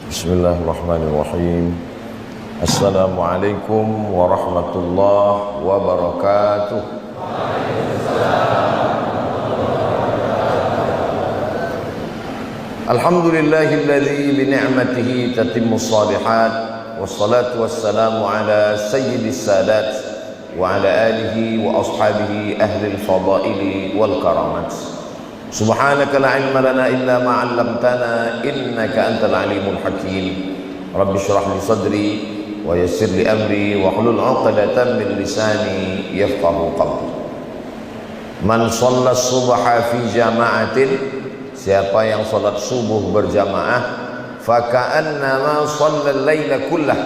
Bismillahirrahmanirrahim. Assalamualaikum warahmatullahi wabarakatuh. Alhamdulillahilladzi bi ni'matihi tatimmus shalihat, wassalatu wassalamu ala sayyidis sadat wa ala alihi wa ashabihi ahlil fadaili wal karamat. Subhanaka la ilma lana illa ma 'allamtana innaka antal alimul hakim. Rabbi shrah li sadri wa yassir li amri wa hlul 'uqdatam min lisani yafqahu qawli. Man shalla subha fi jama'atin, siapa yang salat subuh berjamaah, fa ka'annama shalla al-laila kullah,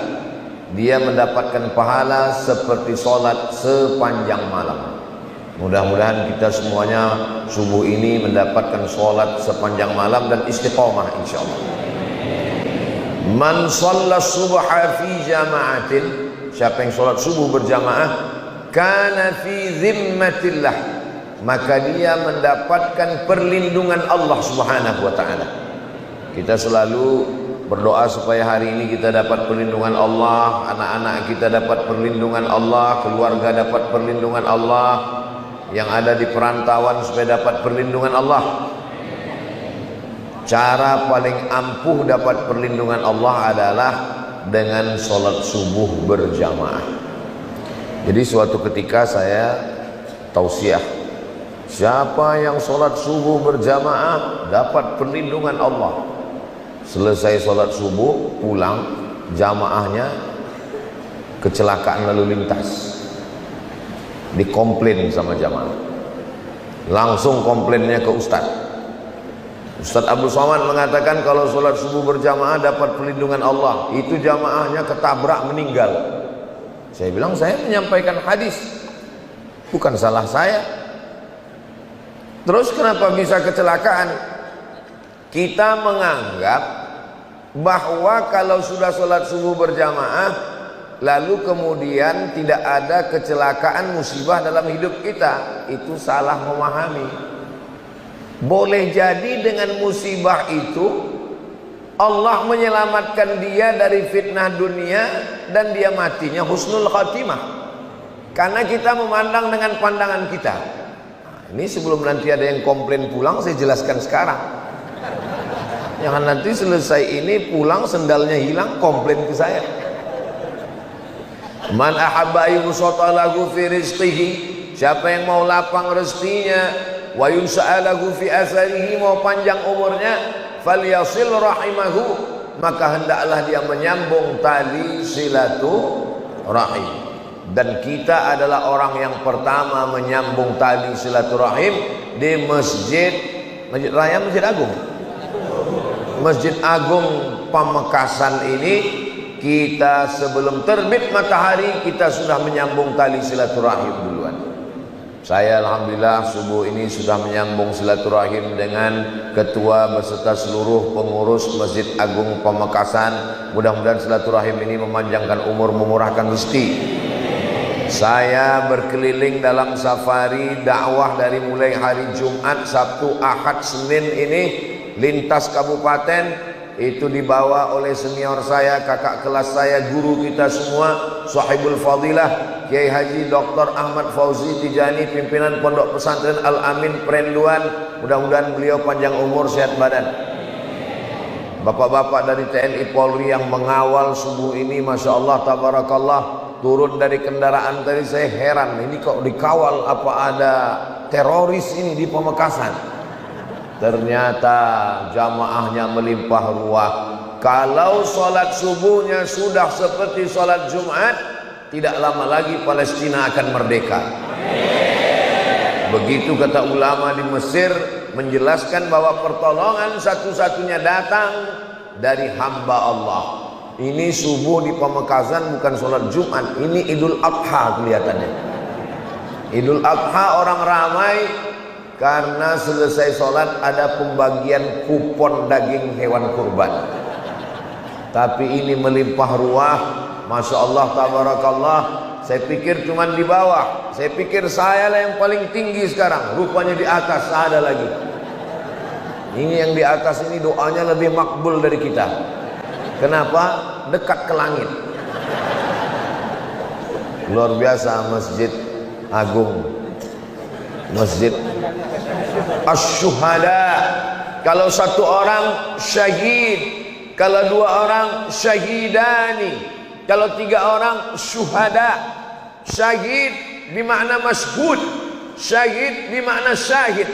dia mendapatkan pahala seperti salat sepanjang malam. Mudah-mudahan kita semuanya subuh ini mendapatkan sholat sepanjang malam dan istiqomah insyaallah. Man shalla subha fi jama'atin, siapa yang sholat subuh berjamaah, kana fi zimmatillah, maka dia mendapatkan perlindungan Allah Subhanahu wa ta'ala. Kita selalu berdoa supaya hari ini kita dapat perlindungan Allah, anak-anak kita dapat perlindungan Allah, keluarga dapat perlindungan Allah, yang ada di perantauan supaya dapat perlindungan Allah. Cara paling ampuh dapat perlindungan Allah adalah dengan sholat subuh berjamaah. Jadi suatu ketika saya tausiah, siapa yang sholat subuh berjamaah dapat perlindungan Allah. Selesai sholat subuh pulang, jamaahnya kecelakaan lalu lintas, dikomplain sama jamaah. Langsung komplainnya ke Ustadz Abdul Somad mengatakan kalau sholat subuh berjamaah dapat perlindungan Allah, itu jamaahnya ketabrak meninggal. Saya bilang saya menyampaikan hadis, bukan salah saya. Terus kenapa bisa kecelakaan? Kita menganggap bahwa kalau sudah sholat subuh berjamaah lalu kemudian tidak ada kecelakaan musibah dalam hidup kita, itu salah memahami. Boleh jadi dengan musibah itu Allah menyelamatkan dia dari fitnah dunia dan dia matinya husnul khatimah, karena kita memandang dengan pandangan kita. Nah, ini sebelum nanti ada yang komplain pulang, saya jelaskan sekarang. Jangan nanti selesai ini pulang sendalnya hilang komplain ke saya. Man ahabba yusata lahu fi rizqihi, siapa yang mau lapang rezekinya, wa yunsa'alahu fi asarihi, mau panjang umurnya, falyasil rahimahu, maka hendaklah dia menyambung tali silaturahim. Dan kita adalah orang yang pertama menyambung tali silaturahim di Masjid Raya, Masjid Agung, Masjid Agung Pamekasan ini. Kita sebelum terbit matahari kita sudah menyambung tali silaturahim duluan. Saya alhamdulillah subuh ini sudah menyambung silaturahim dengan ketua beserta seluruh pengurus Masjid Agung Pamekasan. Mudah-mudahan silaturahim ini memanjangkan umur, memurahkan rezeki. Saya berkeliling dalam safari dakwah dari mulai hari Jumat, Sabtu, Ahad, Senin ini lintas kabupaten. Itu dibawa oleh senior saya, kakak kelas saya, guru kita semua, sahibul fadilah Kiai Haji Dr. Ahmad Fauzi Tijani, pimpinan Pondok Pesantren Al-Amin Perenduan. Mudah-mudahan beliau panjang umur, sehat badan. Bapak-bapak dari TNI Polri yang mengawal subuh ini, Masya Allah, tabarakallah, turun dari kendaraan tadi saya heran, ini kok dikawal, apa ada teroris ini di Pamekasan? Ternyata jamaahnya melimpah ruah. Kalau sholat subuhnya sudah seperti sholat Jumat, tidak lama lagi Palestina akan merdeka. Begitu kata ulama di Mesir, menjelaskan bahwa pertolongan satu-satunya datang dari hamba Allah. Ini subuh di Pamekasan bukan sholat Jumat, ini Idul Adha kelihatannya. Idul Adha orang ramai karena selesai sholat ada pembagian kupon daging hewan kurban. Tapi ini melimpah ruah, Masya Allah, tabarakallah. Saya pikir cuma di bawah, saya pikir saya lah yang paling tinggi sekarang, rupanya di atas ada lagi. Ini yang di atas ini doanya lebih makbul dari kita. Kenapa? Dekat ke langit. Luar biasa Masjid Agung, Masjid Asy-Syuhada. Kalau satu orang syahid, kalau dua orang syahidani, kalau tiga orang syuhada. Syahid bermakna masyhud, syahid bermakna syahid.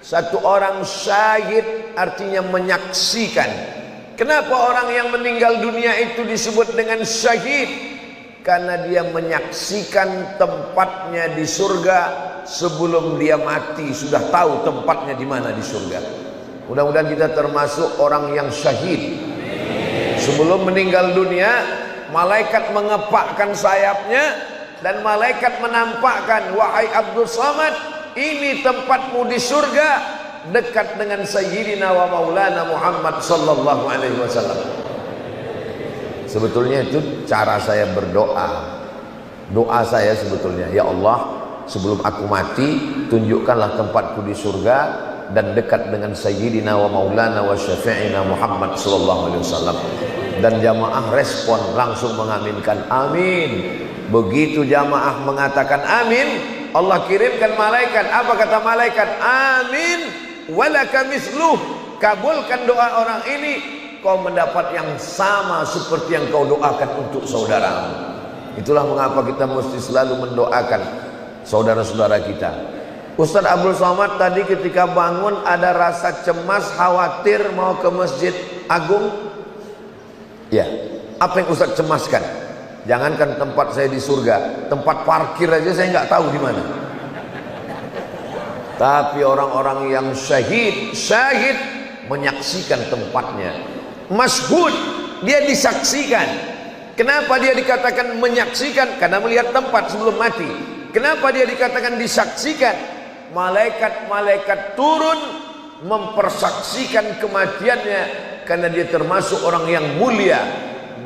Satu orang syahid artinya menyaksikan. Kenapa orang yang meninggal dunia itu disebut dengan syahid? Karena dia menyaksikan tempatnya di surga sebelum dia mati, sudah tahu tempatnya di mana di surga. Mudah-mudahan kita termasuk orang yang syahid. Sebelum meninggal dunia, malaikat mengepakkan sayapnya dan malaikat menampakkan, wahai Abdul Samad, ini tempatmu di surga, dekat dengan Sayyidina wa Maulana Muhammad sallallahu alaihi wasallam. Sebetulnya itu cara saya berdoa. Doa saya sebetulnya, ya Allah, sebelum aku mati, tunjukkanlah tempatku di surga dan dekat dengan Sayyidina wa Maulana wa Syafi'ina Muhammad sallallahu alaihi wasallam. Dan jamaah respon langsung mengaminkan, amin. Begitu jamaah mengatakan amin, Allah kirimkan malaikat. Apa kata malaikat? Amin walaka misluh. Kabulkan doa orang ini, kau mendapat yang sama seperti yang kau doakan untuk saudaramu. Itulah mengapa kita mesti selalu mendoakan saudara-saudara kita. Ustaz Abdul Somad tadi ketika bangun ada rasa cemas, khawatir mau ke Masjid Agung. Ya, apa yang Ustaz cemaskan? Jangankan tempat saya di surga, tempat parkir aja saya nggak tahu di mana. Tapi orang-orang yang syahid menyaksikan tempatnya. Masyhud, dia disaksikan. Kenapa dia dikatakan menyaksikan? Karena melihat tempat sebelum mati. Kenapa dia dikatakan disaksikan? Malaikat-malaikat turun mempersaksikan kematiannya karena dia termasuk orang yang mulia.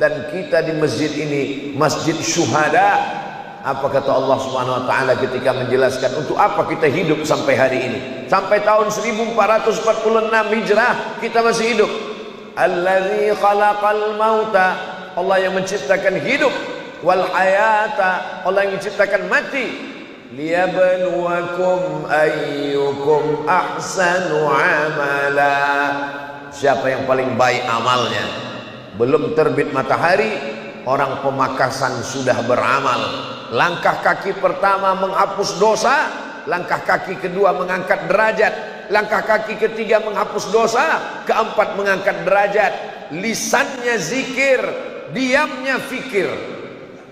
Dan kita di masjid ini Masjid Syuhada. Apa kata Allah Subhanahu wa taala ketika menjelaskan untuk apa kita hidup sampai hari ini? Sampai tahun 1446 Hijrah kita masih hidup. Allazi khalaqal mauta, Allah yang menciptakan hidup, wal hayata, Allah yang menciptakan mati. Liyabluwakum ayyukum ahsanu amala. Siapa yang paling baik amalnya? Belum terbit matahari, orang pemakasan sudah beramal. Langkah kaki pertama menghapus dosa, langkah kaki kedua mengangkat derajat, langkah kaki ketiga menghapus dosa, keempat mengangkat derajat. Lisannya zikir, diamnya fikir.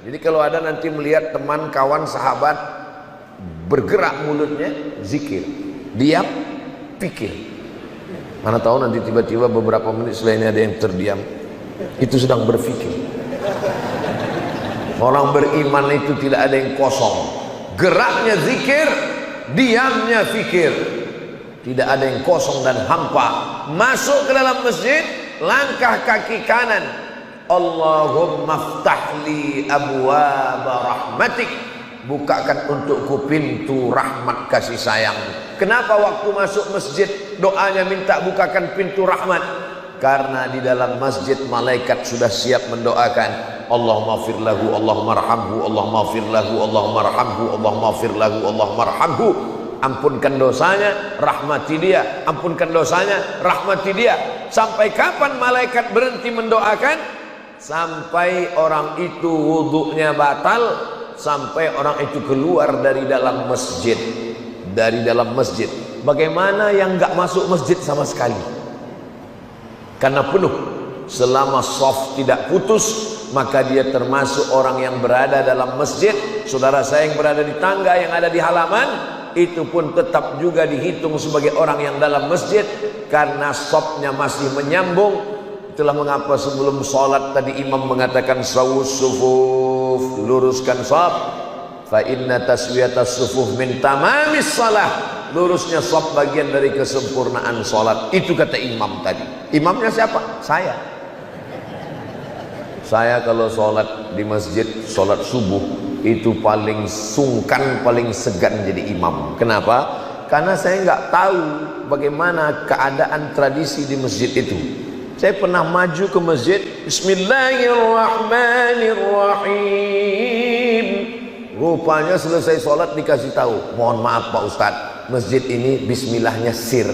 Jadi kalau ada nanti melihat teman, kawan, sahabat bergerak mulutnya, zikir, diam, pikir. Mana tahu nanti tiba-tiba beberapa menit setelah ini ada yang terdiam, itu sedang berpikir. Orang beriman itu tidak ada yang kosong. Geraknya zikir, diamnya fikir. Tidak ada yang kosong dan hampa. Masuk ke dalam masjid, langkah kaki kanan, Allahumma ftahli abwaaba rahmatik, bukakan untukku pintu rahmat kasih sayang. Kenapa waktu masuk masjid doanya minta bukakan pintu rahmat? Karena di dalam masjid malaikat sudah siap mendoakan, Allahumma fir lahu, Allahumma arhamhu, Allahumma fir lahu, Allahumma arhamhu, Allahumma fir lahu, Allahumma arhamhu. Ampunkan dosanya, rahmati dia. Ampunkan dosanya, rahmati dia. Sampai kapan malaikat berhenti mendoakan? Sampai orang itu wudunya batal, sampai orang itu keluar dari dalam masjid. Dari dalam masjid. Bagaimana yang nggak masuk masjid sama sekali? Karena penuh. Selama shaf tidak putus, maka dia termasuk orang yang berada dalam masjid. Saudara saya yang berada di tangga, yang ada di halaman, itu pun tetap juga dihitung sebagai orang yang dalam masjid, karena shafnya masih menyambung. Itulah mengapa sebelum sholat tadi imam mengatakan sawus sufuf, luruskan shaf. Fa inna taswiyatas sufuf min tamamis shalah. Lurusnya shaf bagian dari kesempurnaan sholat. Itu kata imam tadi. Imamnya siapa? Saya kalau sholat di masjid, sholat subuh, itu paling sungkan, paling segan jadi imam. Kenapa? Karena saya nggak tahu bagaimana keadaan tradisi di masjid itu. Saya pernah maju ke masjid, Bismillahirrahmanirrahim. Rupanya selesai sholat dikasih tahu, mohon maaf Pak Ustadz, masjid ini bismillahnya sir.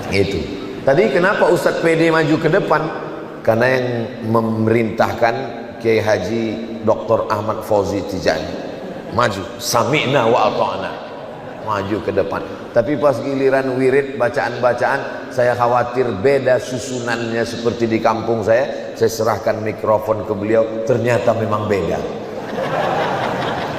Itu. Tadi kenapa Ustadz PD maju ke depan? Karena yang memerintahkan Kiai Haji Dr. Ahmad Fauzi Tijani maju, sami'na wa ata'na, maju ke depan. Tapi pas giliran wirid bacaan-bacaan, saya khawatir beda susunannya seperti di kampung saya serahkan mikrofon ke beliau, ternyata memang beda.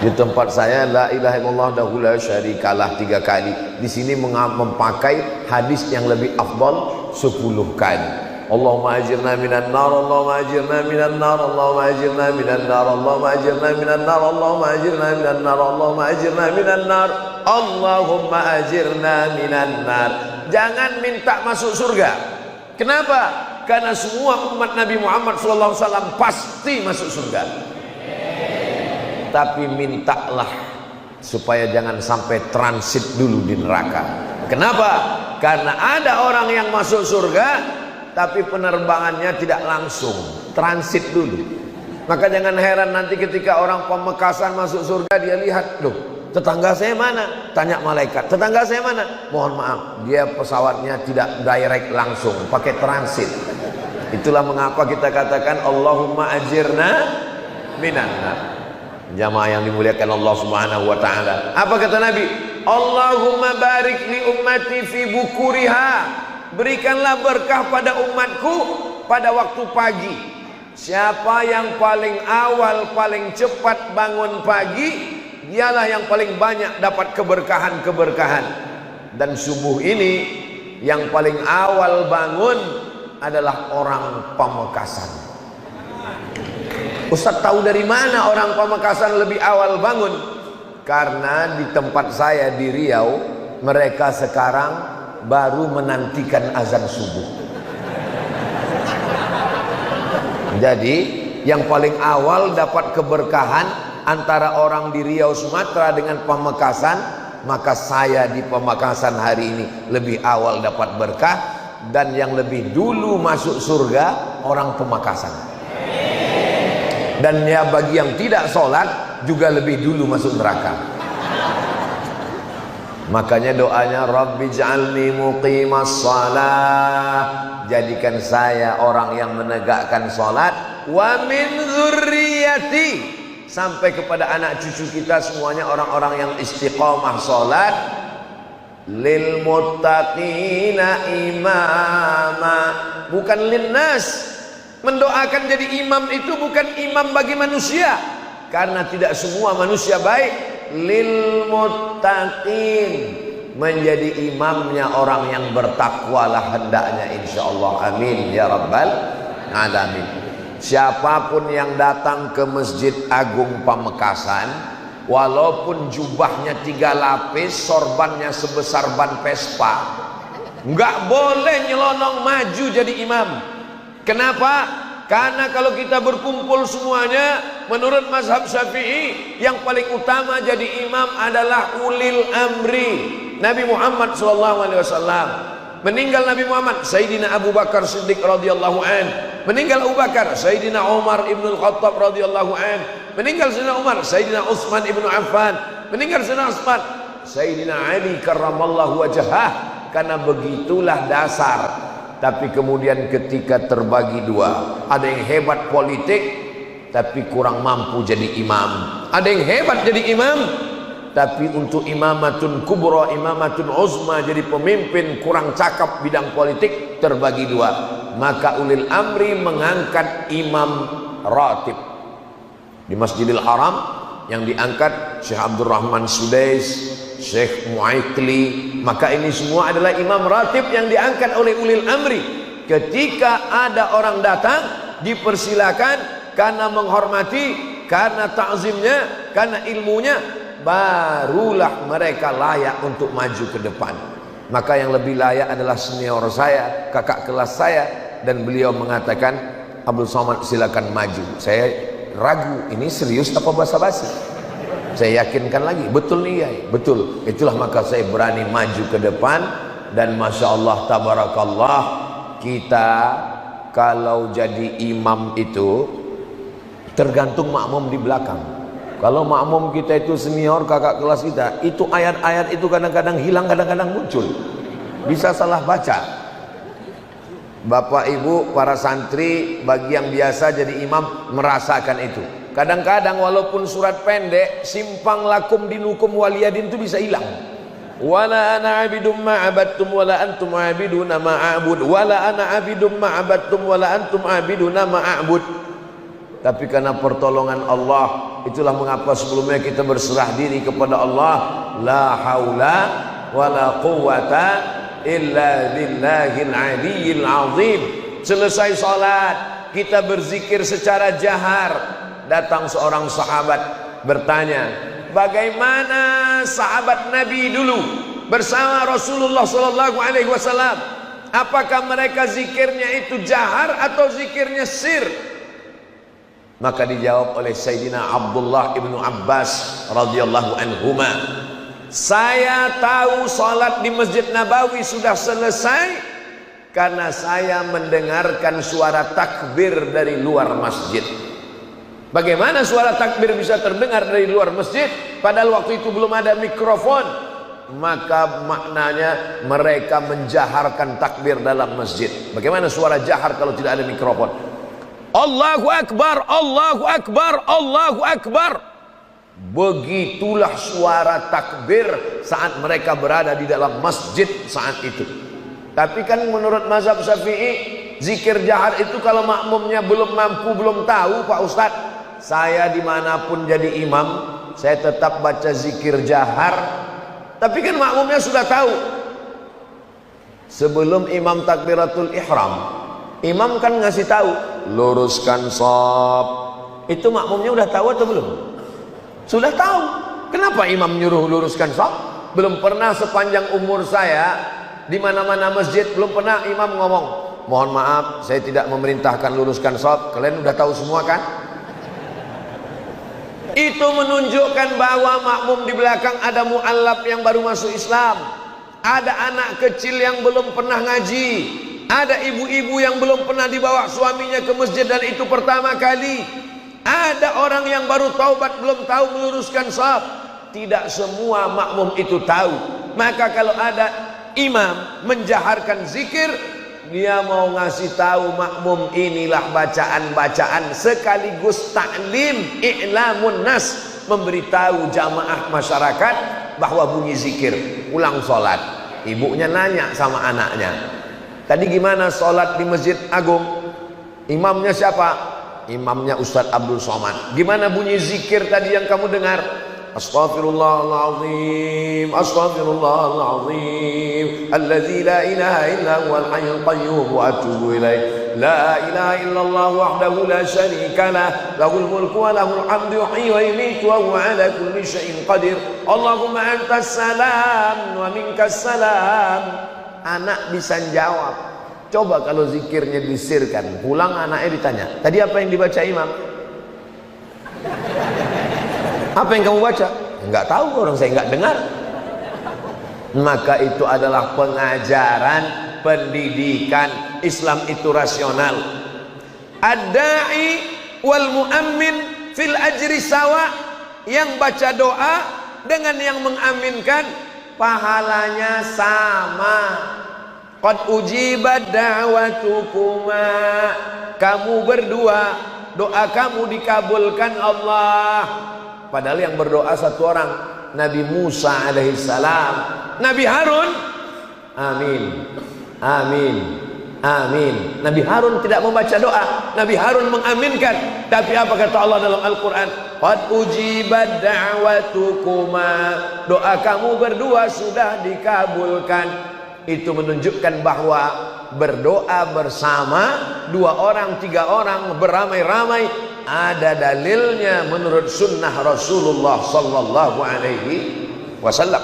Di tempat saya la ilaha illallah wahdahu la syarikalah 3 kali. Di sini memakai hadis yang lebih afdal 10 kali. Allahumma ajirna minan nar, Allahumma ajirna minan nar, Allahumma ajirna minan nar, Allahumma ajirna minan nar, Allahumma ajirna minan nar, Allahumma ajirna minan nar, Allahumma ajirna minan nar. Jangan minta masuk surga. Kenapa? Karena semua umat Nabi Muhammad SAW pasti masuk surga. Tapi mintalah supaya jangan sampai transit dulu di neraka. Kenapa? Karena ada orang yang masuk surga tapi penerbangannya tidak langsung, transit dulu. Maka jangan heran nanti ketika orang Pamekasan masuk surga, dia lihat, loh tetangga saya mana? Tanya malaikat, tetangga saya mana? Mohon maaf, dia pesawatnya tidak direct langsung, pakai transit. Itulah mengapa kita katakan Allahumma ajirna minan nar. Jamaah yang dimuliakan Allah Subhanahu wa taala. Apa kata Nabi? Allahumma barik li ummati fi bukuriha. Berikanlah berkah pada umatku pada waktu pagi. Siapa yang paling awal, paling cepat bangun pagi, dialah yang paling banyak dapat keberkahan-keberkahan. Dan subuh ini yang paling awal bangun adalah orang Pamekasan. Ustaz tahu dari mana orang Pamekasan lebih awal bangun? Karena di tempat saya di Riau, mereka sekarang baru menantikan azan subuh. Jadi yang paling awal dapat keberkahan antara orang di Riau Sumatera dengan Pamekasan, maka saya di Pamekasan hari ini lebih awal dapat berkah, dan yang lebih dulu masuk surga orang Pamekasan. Dan ya bagi yang tidak sholat juga lebih dulu masuk neraka. Makanya doanya Rabbi ja'alni muqimas shalah, jadikan saya orang yang menegakkan salat, wa min dzurriyyati, sampai kepada anak cucu kita semuanya orang-orang yang istiqomah salat, lil muttaqina imama, bukan linnas. Mendoakan jadi imam itu bukan imam bagi manusia, karena tidak semua manusia baik. Lil muttaqin, menjadi imamnya orang yang bertakwalah hendaknya, insyaallah. Amin ya rabbal alamin. Siapapun yang datang ke Masjid Agung Pamekasan, walaupun jubahnya 3 lapis, sorbannya sebesar ban Vespa, nggak boleh nyelonong maju jadi imam. Kenapa? Karena kalau kita berkumpul semuanya, menurut mazhab Syafi'i, yang paling utama jadi imam adalah ulil amri. Nabi Muhammad SAW meninggal, Nabi Muhammad, Sayyidina Abu Bakar Siddiq radhiyallahu an. Meninggal Abu Bakar, Sayyidina Umar ibn Khattab radhiyallahu an. Meninggal Sayyidina Umar, Sayyidina Utsman ibn Affan. Meninggal Sayyidina Utsman, Sayyidina Ali karramallahu wajhah. Karena begitulah dasar. Tapi kemudian ketika terbagi dua, ada yang hebat politik tapi kurang mampu jadi imam, ada yang hebat jadi imam tapi untuk imamatun kubra, imamatun uzma, jadi pemimpin kurang cakap bidang politik, terbagi dua. Maka ulil amri mengangkat imam ratib di Masjidil Haram, yang diangkat Syekh Abdurrahman Sudais, Syekh Mu'aikli. Maka ini semua adalah imam ratib yang diangkat oleh ulil amri. Ketika ada orang datang, dipersilakan karena menghormati, karena ta'zimnya, karena ilmunya, barulah mereka layak untuk maju ke depan. Maka yang lebih layak adalah senior saya, kakak kelas saya, dan beliau mengatakan, Abdul Somad silakan maju. Saya ragu, ini serius apa basa-basi? Saya yakinkan lagi, betul nih ya, betul. Itulah maka saya berani maju ke depan Dan Masya Allah tabarakallah, kita kalau jadi imam itu tergantung makmum di belakang. Kalau makmum kita itu senior, kakak kelas kita, itu ayat-ayat itu kadang-kadang hilang, kadang-kadang muncul, bisa salah baca. Bapak ibu para santri, bagi yang biasa jadi imam merasakan itu. Kadang-kadang walaupun surat pendek, simpang lakum dinukum waliyadin itu bisa hilang. Wala ana abidum ma'abadtum wala antum abiduna ma'abud, wala ana abidum ma'abadtum wala antum abiduna ma'abud. Tapi karena pertolongan Allah, itulah mengapa sebelumnya kita berserah diri kepada Allah. La haula wala quwwata illa billahil aliyyil azim. Selesai salat, kita berzikir secara jahar. Datang seorang sahabat bertanya, bagaimana sahabat Nabi dulu bersama Rasulullah sallallahu alaihi wasallam? Apakah mereka zikirnya itu jahar atau zikirnya sir? Maka dijawab oleh Sayyidina Abdullah ibnu Abbas radhiyallahu anhuma, saya tahu salat di Masjid Nabawi sudah selesai karena saya mendengarkan suara takbir dari luar masjid. Bagaimana suara takbir bisa terdengar dari luar masjid padahal waktu itu belum ada mikrofon? Maka maknanya mereka menjaharkan takbir dalam masjid. Bagaimana suara jahar kalau tidak ada mikrofon? Allahu Akbar, Allahu Akbar, Allahu Akbar. Begitulah suara takbir saat mereka berada di dalam masjid saat itu. Tapi kan menurut mazhab Syafi'i, zikir jahar itu kalau makmumnya belum mampu, belum tahu, Pak Ustadz, saya dimanapun jadi imam, saya tetap baca zikir jahar. Tapi kan makmumnya sudah tahu. Sebelum imam takbiratul ihram, imam kan ngasih tahu, luruskan shaf. Itu makmumnya udah tahu atau belum? Sudah tahu. Kenapa imam nyuruh luruskan shaf? Belum pernah sepanjang umur saya di mana-mana masjid, belum pernah imam ngomong, mohon maaf saya tidak memerintahkan luruskan shaf. Kalian udah tahu semua kan? Itu menunjukkan bahwa makmum di belakang ada mu'allaf yang baru masuk Islam, ada anak kecil yang belum pernah ngaji, ada ibu-ibu yang belum pernah dibawa suaminya ke masjid dan itu pertama kali, ada orang yang baru taubat belum tahu meluruskan shaf. Tidak semua makmum itu tahu. Maka kalau ada imam menjaharkan zikir, dia mau ngasih tahu makmum inilah bacaan-bacaan sekaligus ta'lim, i'lamun nas, memberitahu jamaah masyarakat bahwa bunyi zikir. Pulang sholat, ibunya nanya sama anaknya, tadi gimana sholat di Masjid Agung? Imamnya siapa? Imamnya Ustadz Abdul Somad. Gimana bunyi zikir tadi yang kamu dengar? Astaghfirullahaladzim, astaghfirullahaladzim, alladzi la ilaha illa huwal hayyul qayyum wa atubu ilaih, la ilaha illallah wahdahu la syarika lah, lahul mulku wa lahul hamdu yuhyi wa yumiitu wa huwa ala kulli syai'in qadir, Allahumma antas salam wa minkas salam. Anak bisa jawab. Coba kalau zikirnya disirkan, pulang anaknya ditanya, tadi apa yang dibaca imam? Apa yang kamu baca? Enggak tahu, orang saya enggak dengar. Maka itu adalah pengajaran, pendidikan. Islam itu rasional. Ad-da'i wal mu'ammin fil ajri sawa. Yang baca doa dengan yang mengaminkan pahalanya sama. Qad ujibat da'watukuma. Kamu berdua, doa kamu dikabulkan Allah. Padahal yang berdoa satu orang, Nabi Musa alaihissalam. Nabi Harun, amin, amin, amin. Nabi Harun tidak membaca doa, Nabi Harun mengaminkan. Tapi apa kata Allah dalam Al-Quran? Qad ujibat da'watukuma. Doa kamu berdua sudah dikabulkan. Itu menunjukkan bahwa berdoa bersama, 2 orang, 3 orang, beramai-ramai, ada dalilnya menurut sunnah Rasulullah sallallahu alaihi wasallam.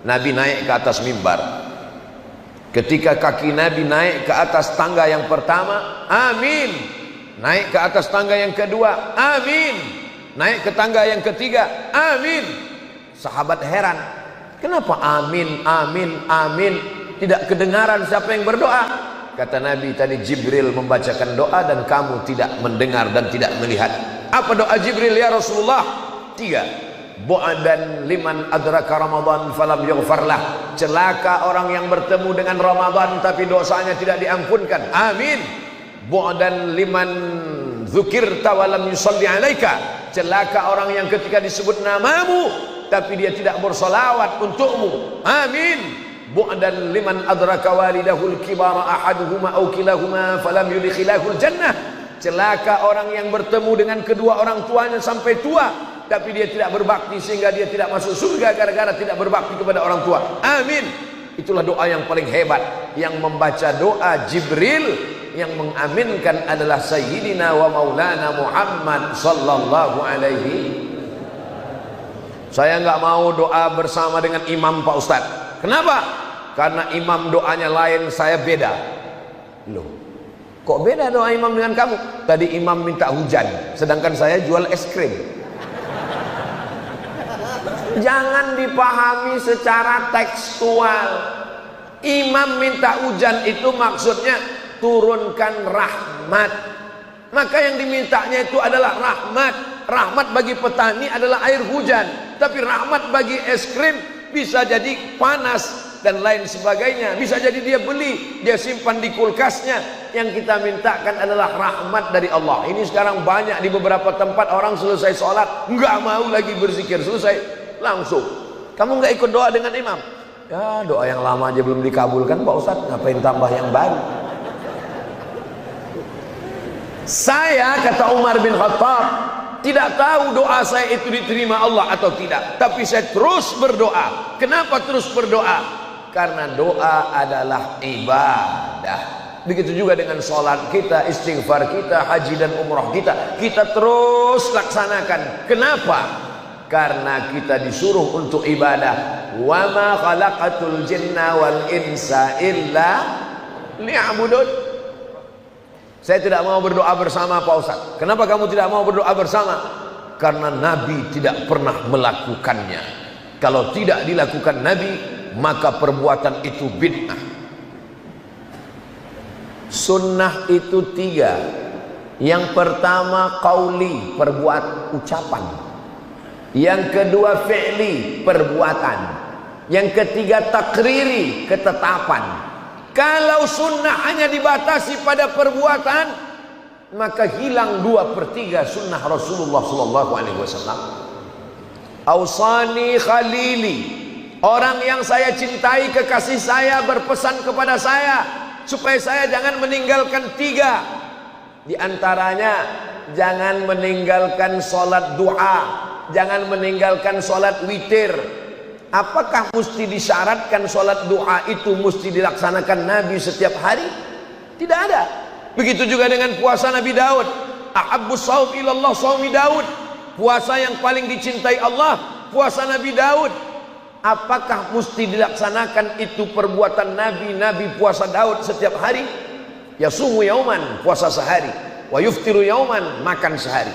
Nabi naik ke atas mimbar. Ketika kaki Nabi naik ke atas tangga yang pertama, amin. Naik ke atas tangga yang kedua, amin. Naik ke tangga yang ketiga, amin. Sahabat heran, kenapa amin, amin, amin? tidak kedengaran siapa yang berdoa. Kata Nabi tadi, Jibril membacakan doa dan kamu tidak mendengar dan tidak melihat. Apa doa Jibril ya Rasulullah? 3. Bu'adan liman adraka Ramadan falam yughfarlah. Celaka orang yang bertemu dengan Ramadan tapi dosanya tidak diampunkan. Amin. Bu'adan liman dzukirta wa lam yusalli alaika. Celaka orang yang ketika disebut namamu tapi dia tidak bersolawat untukmu. Amin. Bu'dan liman adraka walidahul kibara ahaduhuma aw kilahuma falam yudkhilahul jannah. Celaka orang yang bertemu dengan kedua orang tuanya sampai tua tapi dia tidak berbakti sehingga dia tidak masuk surga gara-gara tidak berbakti kepada orang tua. Amin. Itulah doa yang paling hebat. Yang membaca doa Jibril, yang mengaminkan adalah Sayyidina wa Maulana Muhammad sallallahu alaihi. Saya nggak mau doa bersama dengan imam Pak Ustadz. Kenapa? Karena imam doanya lain, saya beda. Loh, kok beda doa imam dengan kamu? Tadi imam minta hujan, sedangkan saya jual es krim. Jangan dipahami secara tekstual. Imam minta hujan itu maksudnya turunkan rahmat. Maka yang dimintanya itu adalah rahmat. Rahmat bagi petani adalah air hujan. Tapi rahmat bagi es krim bisa jadi panas dan lain sebagainya. Bisa jadi dia beli, dia simpan di kulkasnya. Yang kita mintakan adalah rahmat dari Allah. Ini sekarang banyak di beberapa tempat orang selesai sholat nggak mau lagi berzikir, selesai langsung. Kamu nggak ikut doa dengan imam? Ya doa yang lama aja belum dikabulkan Pak Ustadz, ngapain tambah yang baru? Saya, kata Umar bin Khattab, tidak tahu doa saya itu diterima Allah atau tidak, tapi saya terus berdoa. Kenapa terus berdoa? Karena doa adalah ibadah. Begitu juga dengan sholat kita, istighfar kita, haji dan umrah kita, kita terus laksanakan. Kenapa? Karena kita disuruh untuk ibadah. Wa ma khalaqatul jinna wal insa illa liya'budun. Saya tidak mau berdoa bersama Pak Ustadz. Kenapa kamu tidak mau berdoa bersama? Karena Nabi tidak pernah melakukannya. Kalau tidak dilakukan Nabi, maka perbuatan itu bid'ah. Sunnah itu 3. Yang pertama qauli, perbuat ucapan. Yang kedua fi'li, perbuatan. Yang ketiga takriri, ketetapan. Kalau sunnah hanya dibatasi pada perbuatan, maka hilang 2/3 sunnah Rasulullah SAW. Ausani khalili, orang yang saya cintai, kekasih saya berpesan kepada saya supaya saya jangan meninggalkan 3. Di antaranya jangan meninggalkan sholat duha, jangan meninggalkan sholat witir. Apakah mesti disyaratkan sholat duha itu mesti dilaksanakan Nabi setiap hari? Tidak ada. Begitu juga dengan puasa Nabi Daud. Ahabbus shaum ilallah shaumi Daud. Puasa yang paling dicintai Allah, puasa Nabi Daud. Apakah mesti dilaksanakan itu perbuatan Nabi? Nabi puasa Daud setiap hari. Yasumu yauman, puasa sehari. Wa yuftiru yauman, makan sehari.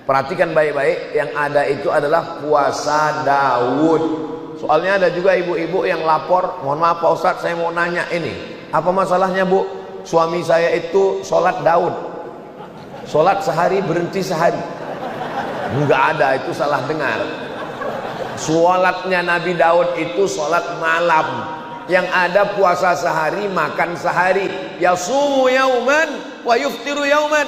Perhatikan baik-baik, yang ada itu adalah puasa Daud. Soalnya ada juga ibu-ibu yang lapor, mohon maaf Pak Ustadz, saya mau nanya ini, apa masalahnya Bu? Suami saya itu sholat Daud, sholat sehari berhenti sehari. Enggak ada, itu salah dengar. Sholatnya Nabi Daud itu sholat malam. Yang ada puasa sehari, makan sehari. Yasumu yauman wa yuftiru yauman.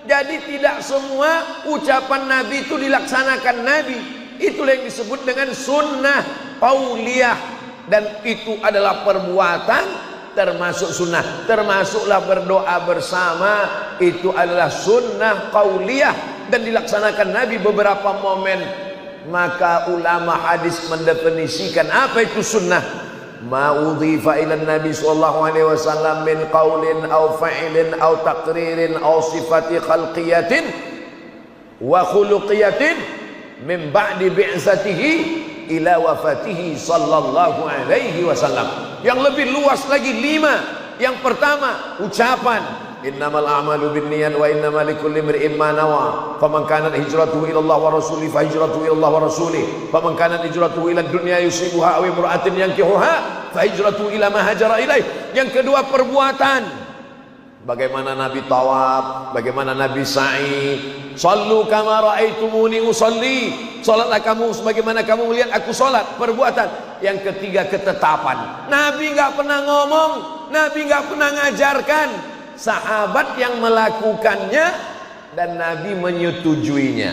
Jadi tidak semua ucapan Nabi itu dilaksanakan Nabi. Itulah yang disebut dengan sunnah qauliyah, dan itu adalah perbuatan termasuk sunnah. Termasuklah berdoa bersama, itu adalah sunnah qauliyah dan dilaksanakan Nabi beberapa momen. Maka ulama hadis mendefinisikan apa itu sunnah. Ma udhifa ila Nabi sallallahu alaihi wasallam min qaulin aw fa'ilin aw taqririn aw sifati khalqiyatin wa khuluqiyatin min ba'di bi'satihi ila wafatihi sallallahu alaihi wasallam. Yang lebih luas lagi 5. Yang pertama ucapan, Innamal a'malu binniyat wa innamal likulli imri'in ma nawa. Faman kanat hijratuhu ila Allah wa rasulih fa hijratuhu ila Allah wa rasulih. Faman kanat hijratuhu ila dunya yusibuha aw imra'atin yankihuha fa hijratuhu ila ma hajara ilaih. Yang kedua, perbuatan. Bagaimana Nabi tawaf, bagaimana Nabi sa'i. Sallu kama ra'aitumuni usalli. Salatlah kamu sebagaimana kamu melihat aku salat. Perbuatan. Yang ketiga, ketetapan. Nabi enggak pernah ngomong, Nabi enggak pernah ngajarkan. Sahabat yang melakukannya dan Nabi menyetujuinya.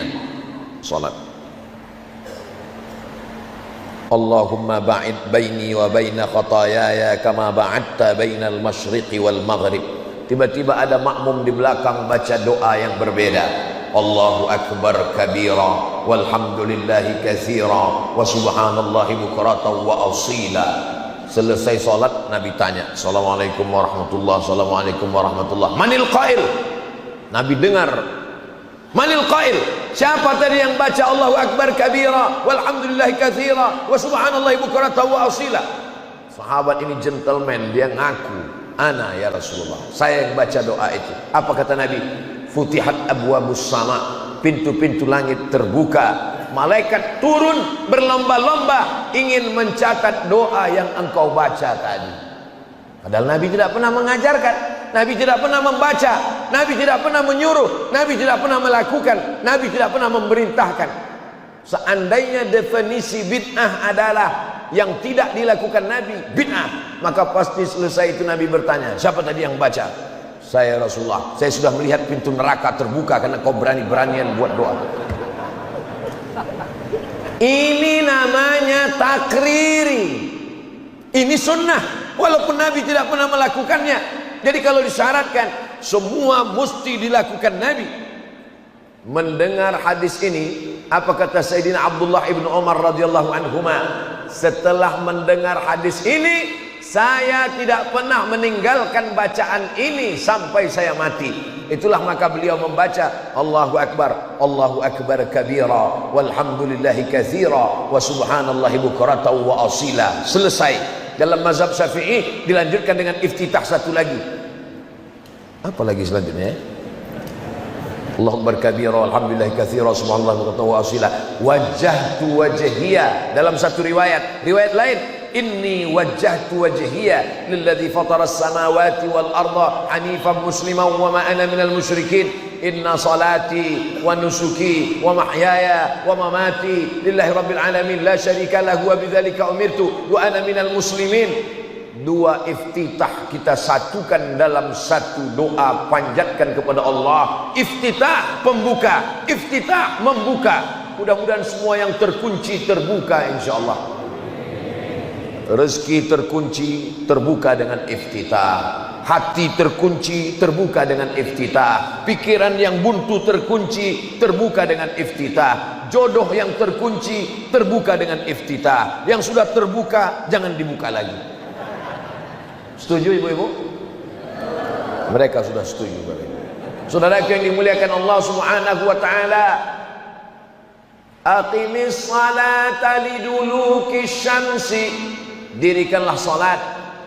Salat. Allahumma ba'id baini wa baina khataayaya kama ba'adta bainal masyriqi wal maghrib. Tiba-tiba ada makmum di belakang baca doa yang berbeda. Allahu akbar kabira walhamdulillahi katsira wa subhanallahi bukratan wa asila. Selesai salat Nabi tanya, Assalamualaikum warahmatullahi wabarakatuh. Assalamualaikum warahmatullahi. Manil qail? Nabi dengar. Manil qail? Siapa tadi yang baca Allahu akbar kabira walhamdulillahi katsira wa subhanallahi bukratan wa asila? Sahabat ini gentleman, dia ngaku, ana ya Rasulullah, saya yang baca doa itu. Apa kata Nabi? Futihat abwabus sama, pintu-pintu langit terbuka, malaikat turun berlomba-lomba ingin mencatat doa yang engkau baca tadi. Padahal Nabi tidak pernah mengajarkan, Nabi tidak pernah membaca, Nabi tidak pernah menyuruh, Nabi tidak pernah melakukan, Nabi tidak pernah memerintahkan. Seandainya definisi bid'ah adalah yang tidak dilakukan Nabi, bid'ah, maka pasti selesai itu Nabi bertanya, siapa tadi yang baca? Saya Rasulullah. Saya sudah melihat pintu neraka terbuka karena kau berani-beranian buat doa. Ini namanya takriri. Ini sunnah, walaupun Nabi tidak pernah melakukannya. Jadi kalau disyaratkan semua mesti dilakukan Nabi. Mendengar hadis ini, apa kata Sayyidina Abdullah ibn Umar radhiyallahu anhuma? Setelah mendengar hadis ini, saya tidak pernah meninggalkan bacaan ini sampai saya mati. Itulah maka beliau membaca Allahu akbar kabira walhamdulillahi katsira wa subhanallahi bukratan wa asila. Selesai. Dalam mazhab Syafi'i dilanjutkan dengan iftitah satu lagi. Apa lagi selanjutnya? Allahu akbar kabira walhamdulillahi katsira subhanallahi bukratan wa asila. Wajjahtu wajhiya. Dalam satu riwayat lain, inni wajjahtu wajhiya lilladzi fatara as-samawati wal arda hanifan musliman wa ma ana minal musyrikin. Inna salati wa nusuki wa mahyaya wa mamati lillahi rabbil alamin la syarika lahu wa bidzalika umirtu wa ana minal muslimin. Dua iftitah kita satukan dalam satu doa, panjatkan kepada Allah. Iftitah pembuka, iftitah membuka. Mudah-mudahan semua yang terkunci terbuka insyaallah. Rezeki terkunci terbuka dengan iftitah. Hati terkunci terbuka dengan iftitah. Pikiran yang buntu terkunci terbuka dengan iftitah. Jodoh yang terkunci terbuka dengan iftitah. Yang sudah terbuka jangan dibuka lagi. Setuju ibu-ibu? Mereka sudah setuju. Saudaraku yang dimuliakan Allah Subhanahu wa taala, aqimis salata liduluki syamsi. Dirikanlah salat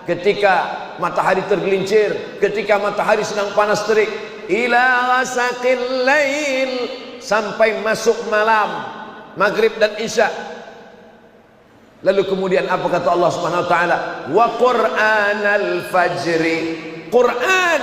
ketika matahari tergelincir, ketika matahari sedang panas terik, ila ghasaqil lail, sampai masuk malam, maghrib dan isya. Lalu kemudian apa kata Allah Subhanahu wa taala? Wa Qur'anal fajri. Quran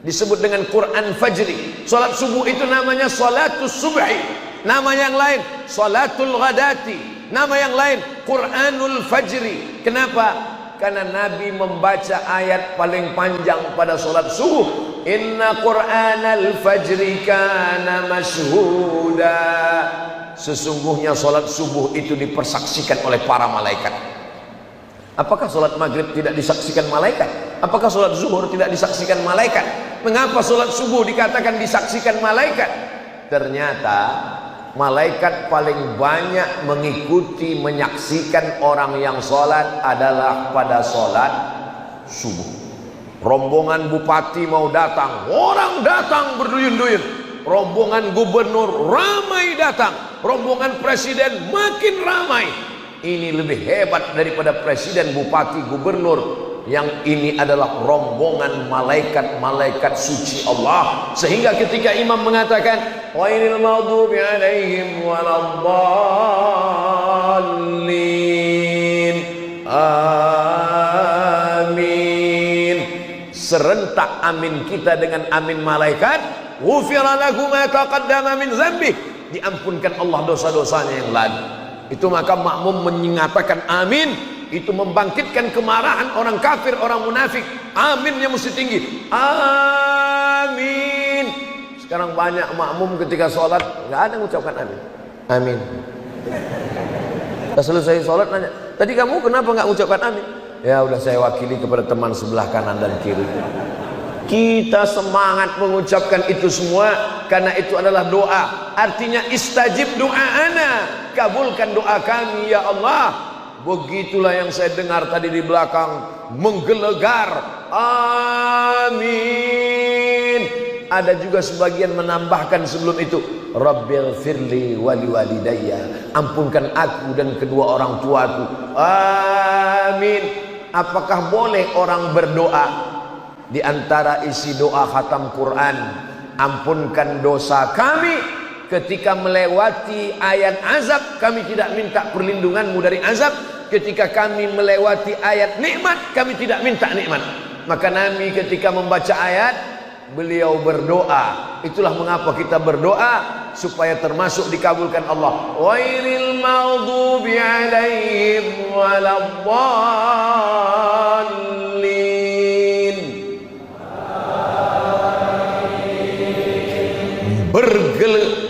disebut dengan Quran fajri. Salat subuh itu namanya salatus subhi. Nama yang lain salatul ghadati. Nama yang lain Quranul fajri. Kenapa? Karena Nabi membaca ayat paling panjang pada salat subuh. Inna Qur'anal fajri kana mashhuda. Sesungguhnya salat subuh itu dipersaksikan oleh para malaikat. Apakah salat maghrib tidak disaksikan malaikat? Apakah salat zuhur tidak disaksikan malaikat? Mengapa salat subuh dikatakan disaksikan malaikat? Ternyata malaikat paling banyak mengikuti, menyaksikan orang yang salat adalah pada salat subuh. Rombongan bupati mau datang, orang datang berduyun-duyun. Rombongan gubernur ramai datang, rombongan presiden makin ramai. Ini lebih hebat daripada presiden, bupati, gubernur yang ini adalah rombongan malaikat-malaikat suci Allah, sehingga ketika imam mengatakan ghairil maghdubi alaihim waladdallin, amin, serentak amin kita dengan amin malaikat, ghufira lahu ma taqaddama min dzambih, diampunkan Allah dosa-dosanya yang lalu. Itu maka makmum menyatakan amin, itu membangkitkan kemarahan orang kafir, orang munafik. Aminnya mesti tinggi, amin. Sekarang banyak makmum ketika sholat nggak ada mengucapkan amin. Amin. Setelah selesai sholat nanya, tadi kamu kenapa nggak mengucapkan amin? Ya udah, saya wakili kepada teman sebelah kanan dan kiri. Kita semangat mengucapkan itu semua karena itu adalah doa. Artinya istajib doa'ana, kabulkan doa kami ya Allah. Begitulah yang saya dengar tadi di belakang, menggelegar amin. Ada juga sebagian menambahkan sebelum itu, Rabbil firli wali walidayya, ampunkan aku dan kedua orang tuaku, amin. Apakah boleh orang berdoa? Di antara isi doa khatam Quran, ampunkan dosa kami ketika melewati ayat azab, kami tidak minta perlindunganmu dari azab. Ketika kami melewati ayat nikmat, kami tidak minta nikmat. Maka Nabi ketika membaca ayat, beliau berdoa. Itulah mengapa kita berdoa, supaya termasuk dikabulkan Allah. Ghairil maghdubi alaihim waladdallin.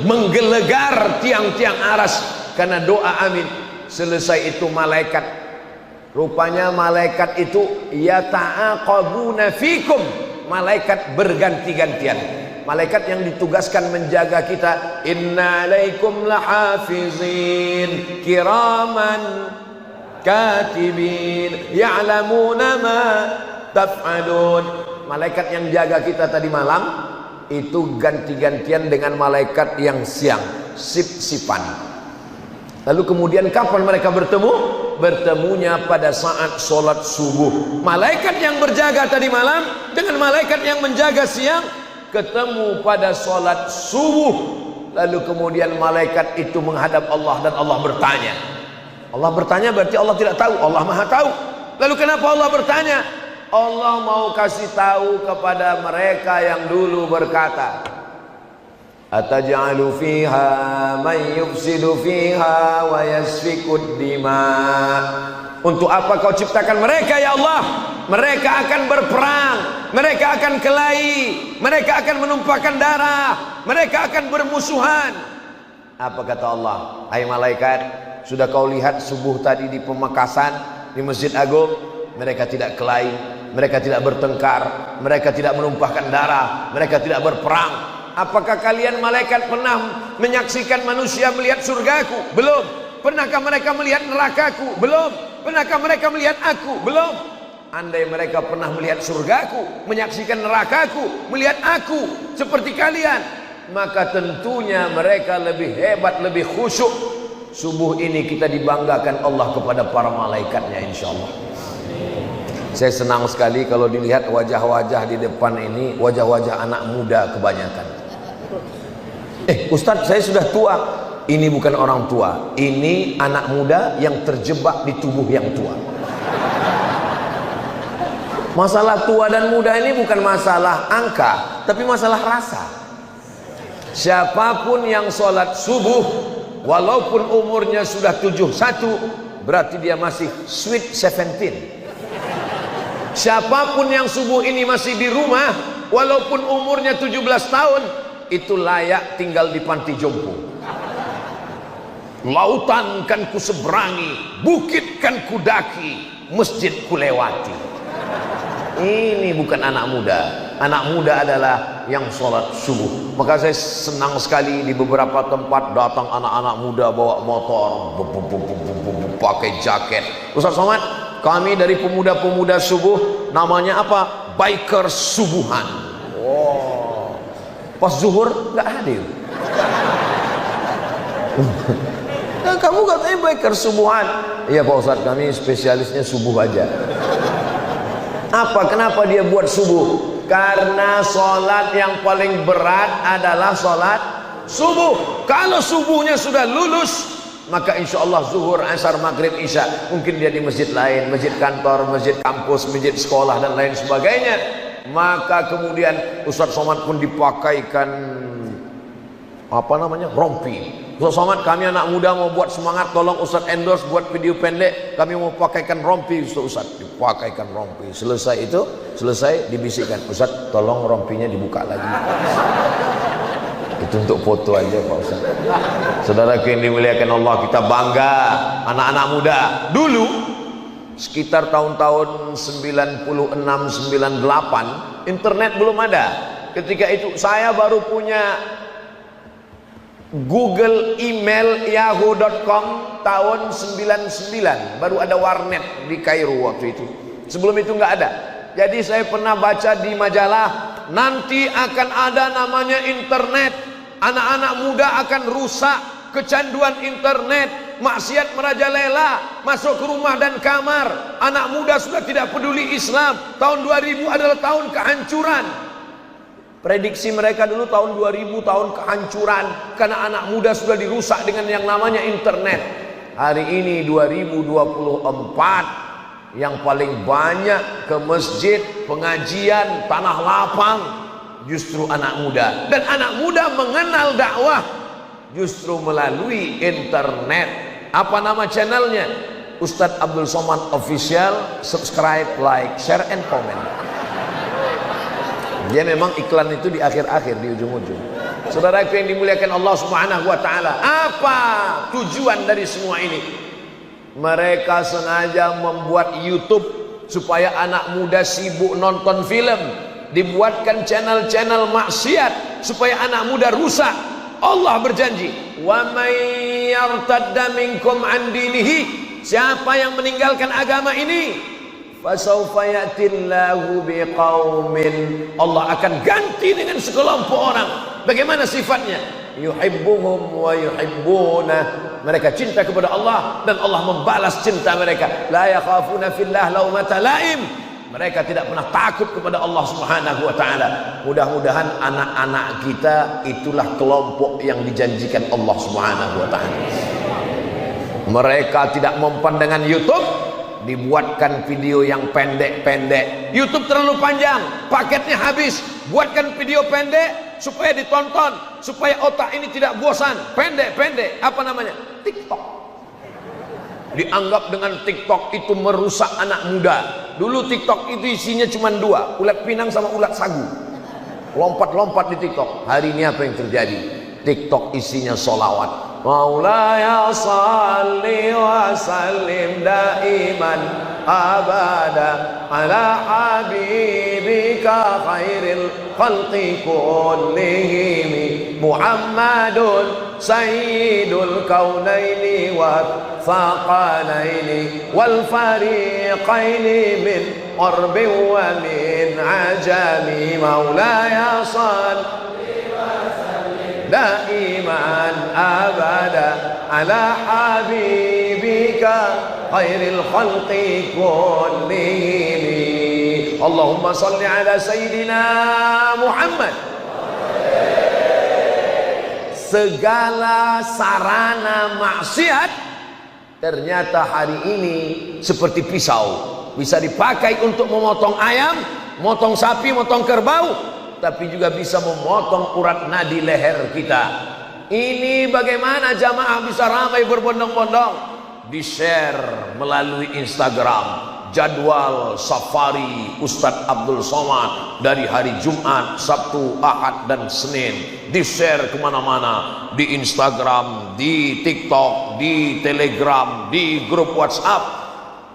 Menggelegar tiang-tiang aras karena doa amin. Selesai itu malaikat, rupanya malaikat itu yata'aqabuna fikum, malaikat berganti-gantian. Malaikat yang ditugaskan menjaga kita, inna alaikum lahafizin kiraman katibin ya'lamuna ma taf'alun. Malaikat yang jaga kita tadi malam itu ganti-gantian dengan malaikat yang siang, sip-sipan. Lalu kemudian kapan mereka bertemu? Bertemunya pada saat sholat subuh. Malaikat yang berjaga tadi malam dengan malaikat yang menjaga siang ketemu pada sholat subuh. Lalu kemudian malaikat itu menghadap Allah dan Allah bertanya. Allah bertanya berarti Allah tidak tahu, Allah maha tahu. Lalu kenapa Allah bertanya? Allah mau kasih tahu kepada mereka yang dulu berkata, ataj'alu fiha man yufsidu fiha wa yasfikud dima. Untuk apa kau ciptakan mereka ya Allah? Mereka akan berperang, mereka akan kelahi, mereka akan menumpahkan darah, mereka akan bermusuhan. Apa kata Allah? Hai malaikat, sudah kau lihat subuh tadi di Pemekasan, di Masjid Agung? Mereka tidak kelahi, mereka tidak bertengkar, mereka tidak menumpahkan darah, mereka tidak berperang. Apakah kalian malaikat pernah menyaksikan manusia melihat surgaku? Belum. Pernahkah mereka melihat nerakaku? Belum. Pernahkah mereka melihat aku? Belum. Andai mereka pernah melihat surgaku, menyaksikan nerakaku, melihat aku seperti kalian, maka tentunya mereka lebih hebat, lebih khusyuk. Subuh ini kita dibanggakan Allah kepada para malaikatnya, insya Allah. Saya senang sekali kalau dilihat wajah-wajah di depan ini, wajah-wajah anak muda kebanyakan. Ustadz, saya sudah tua. Ini bukan orang tua, ini anak muda yang terjebak di tubuh yang tua. Masalah tua dan muda ini bukan masalah angka, tapi masalah rasa. Siapapun yang sholat subuh, walaupun umurnya sudah 71, berarti dia masih sweet 17. Siapapun yang subuh ini masih di rumah, walaupun umurnya 17 tahun, itu layak tinggal di panti jompo. Lautan kan ku seberangi, bukit kan ku daki, masjid ku lewati. Ini bukan anak muda. Anak muda adalah yang sholat subuh. Maka saya senang sekali di beberapa tempat datang anak-anak muda bawa motor, pakai jaket. Ustaz Somad, kami dari pemuda-pemuda subuh, namanya apa? Biker subuhan. Wow. Pas zuhur nggak hadir. Nah, kamu katanya biker subuhan. Iya Pak Ustadz, kami spesialisnya subuh aja. Kenapa dia buat subuh? Karena sholat yang paling berat adalah sholat subuh. Kalau subuhnya sudah lulus, maka insya Allah zuhur, asar, maghrib, isya, mungkin dia di masjid lain, masjid kantor, masjid kampus, masjid sekolah dan lain sebagainya. Maka kemudian Ustadz Somad pun dipakaikan rompi. Ustadz Somad, kami anak muda mau buat semangat, tolong Ustadz endorse buat video pendek, kami mau pakaikan rompi. Ustadz dipakaikan rompi. Selesai dibisikkan, Ustadz tolong rompinya dibuka lagi. Itu untuk foto aja Pak Ustaz. Saudaraku yang dimuliakan Allah, kita bangga anak-anak muda. Dulu sekitar tahun-tahun 96, 98, internet belum ada. Ketika itu saya baru punya Google email yahoo.com tahun 99. Baru ada warnet di Kairo waktu itu. Sebelum itu nggak ada. Jadi saya pernah baca di majalah, nanti akan ada namanya internet. Anak-anak muda akan rusak, kecanduan internet, maksiat merajalela, masuk ke rumah dan kamar. Anak muda sudah tidak peduli Islam. Tahun 2000 adalah tahun kehancuran. Prediksi mereka dulu tahun 2000 tahun kehancuran, karena anak muda sudah dirusak dengan yang namanya internet. Hari ini 2024, yang paling banyak ke masjid, pengajian, tanah lapang justru anak muda. Dan anak muda mengenal dakwah justru melalui internet. Apa nama channelnya? Ustadz Abdul Somad Official. Subscribe, like, share, and comment. Dia memang iklan itu di akhir-akhir, di ujung-ujung. Saudaraku yang dimuliakan Allah Subhanahu wa ta'ala, apa tujuan dari semua ini? Mereka sengaja membuat YouTube supaya anak muda sibuk nonton film, dibuatkan channel-channel maksiat supaya anak muda rusak. Allah berjanji, wa may yartadda minkum an dinihi, siapa yang meninggalkan agama ini, fasawfa ya'tillahu biqaumin, Allah akan ganti dengan sekelompok orang. Bagaimana sifatnya? Yuhibbuhum wa yuhibbunah, mereka cinta kepada Allah dan Allah membalas cinta mereka. La yakhafuna fillah laumata laim, mereka tidak pernah takut kepada Allah Subhanahu wa ta'ala. Mudah-mudahan anak-anak kita itulah kelompok yang dijanjikan Allah Subhanahu wa ta'ala. Mereka tidak mempan dengan YouTube, dibuatkan video yang pendek-pendek. YouTube terlalu panjang, paketnya habis, buatkan video pendek supaya ditonton, supaya otak ini tidak bosan. Pendek-pendek, apa namanya? TikTok. Dianggap dengan TikTok itu merusak anak muda. Dulu TikTok itu isinya cuma dua, ulat pinang sama ulat sagu, lompat-lompat di TikTok. Hari ini apa yang terjadi? TikTok isinya solawat. Maulaya salli wa sallim daiman abada ala habibika khairil khalqi kullihim Muhammadun sayyidul kaunaini wa thaqalaini wal fariqaini min qarbin wa min ajami. Maulaya salli daiman abada ala habibika khairil khalqi kullihim. Allahumma salli ala sayyidina Muhammad. Segala sarana maksiat ternyata hari ini seperti pisau, bisa dipakai untuk memotong ayam, motong sapi, motong kerbau, tapi juga bisa memotong urat nadi leher kita. Ini bagaimana jamaah bisa ramai berbondong-bondong? Di-share melalui Instagram jadwal safari Ustadz Abdul Somad dari hari Jumat, Sabtu, Ahad, dan Senin. Di-share kemana-mana, di Instagram, di TikTok, di Telegram, di grup WhatsApp.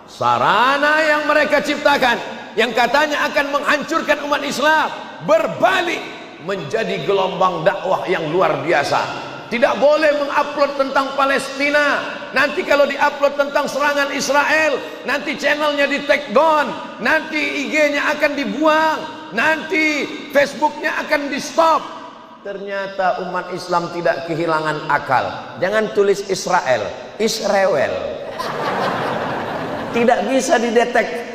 Sarana yang mereka ciptakan, yang katanya akan menghancurkan umat Islam, berbalik menjadi gelombang dakwah yang luar biasa. Tidak boleh mengupload tentang Palestina. Nanti kalau diupload tentang serangan Israel, nanti channelnya di take down, nanti IG-nya akan dibuang, nanti Facebook-nya akan di stop. Ternyata umat Islam tidak kehilangan akal. Jangan tulis Israel, Israel. Tidak bisa didetek.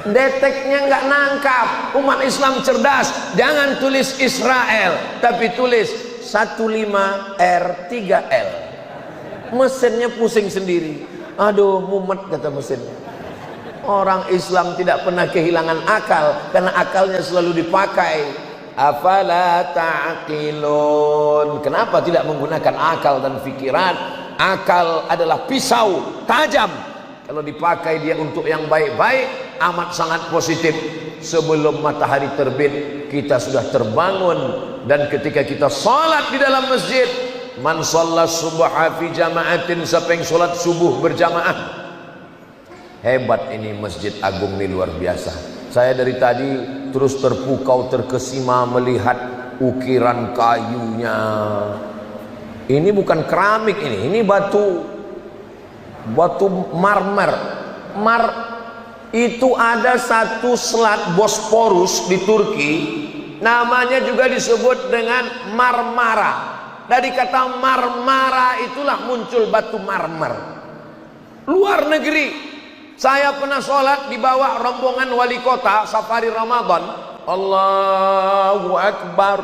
Deteknya nggak nangkap. Umat Islam cerdas. Jangan tulis Israel, tapi tulis 15R3L. Mesinnya pusing sendiri. Aduh, mumet kata mesinnya. Orang Islam tidak pernah kehilangan akal, karena akalnya selalu dipakai. Afala ta'qilun. Kenapa tidak menggunakan akal dan pikiran? Akal adalah pisau tajam. Kalau dipakai dia untuk yang baik-baik, amat sangat positif. Sebelum matahari terbit, kita sudah terbangun. Dan ketika kita salat di dalam masjid, man shalla subha fi jama'atin, siapa yang salat subuh berjamaah. Hebat ini Masjid Agung ini, luar biasa. Saya dari tadi terus terpukau, terkesima melihat ukiran kayunya. Ini bukan keramik, ini batu marmer. Itu ada satu selat Bosporus di Turki, namanya juga disebut dengan Marmara. Dari kata Marmara itulah muncul batu marmer. Luar negeri. Saya pernah sholat di bawah rombongan wali kota safari Ramadan. Allahu Akbar.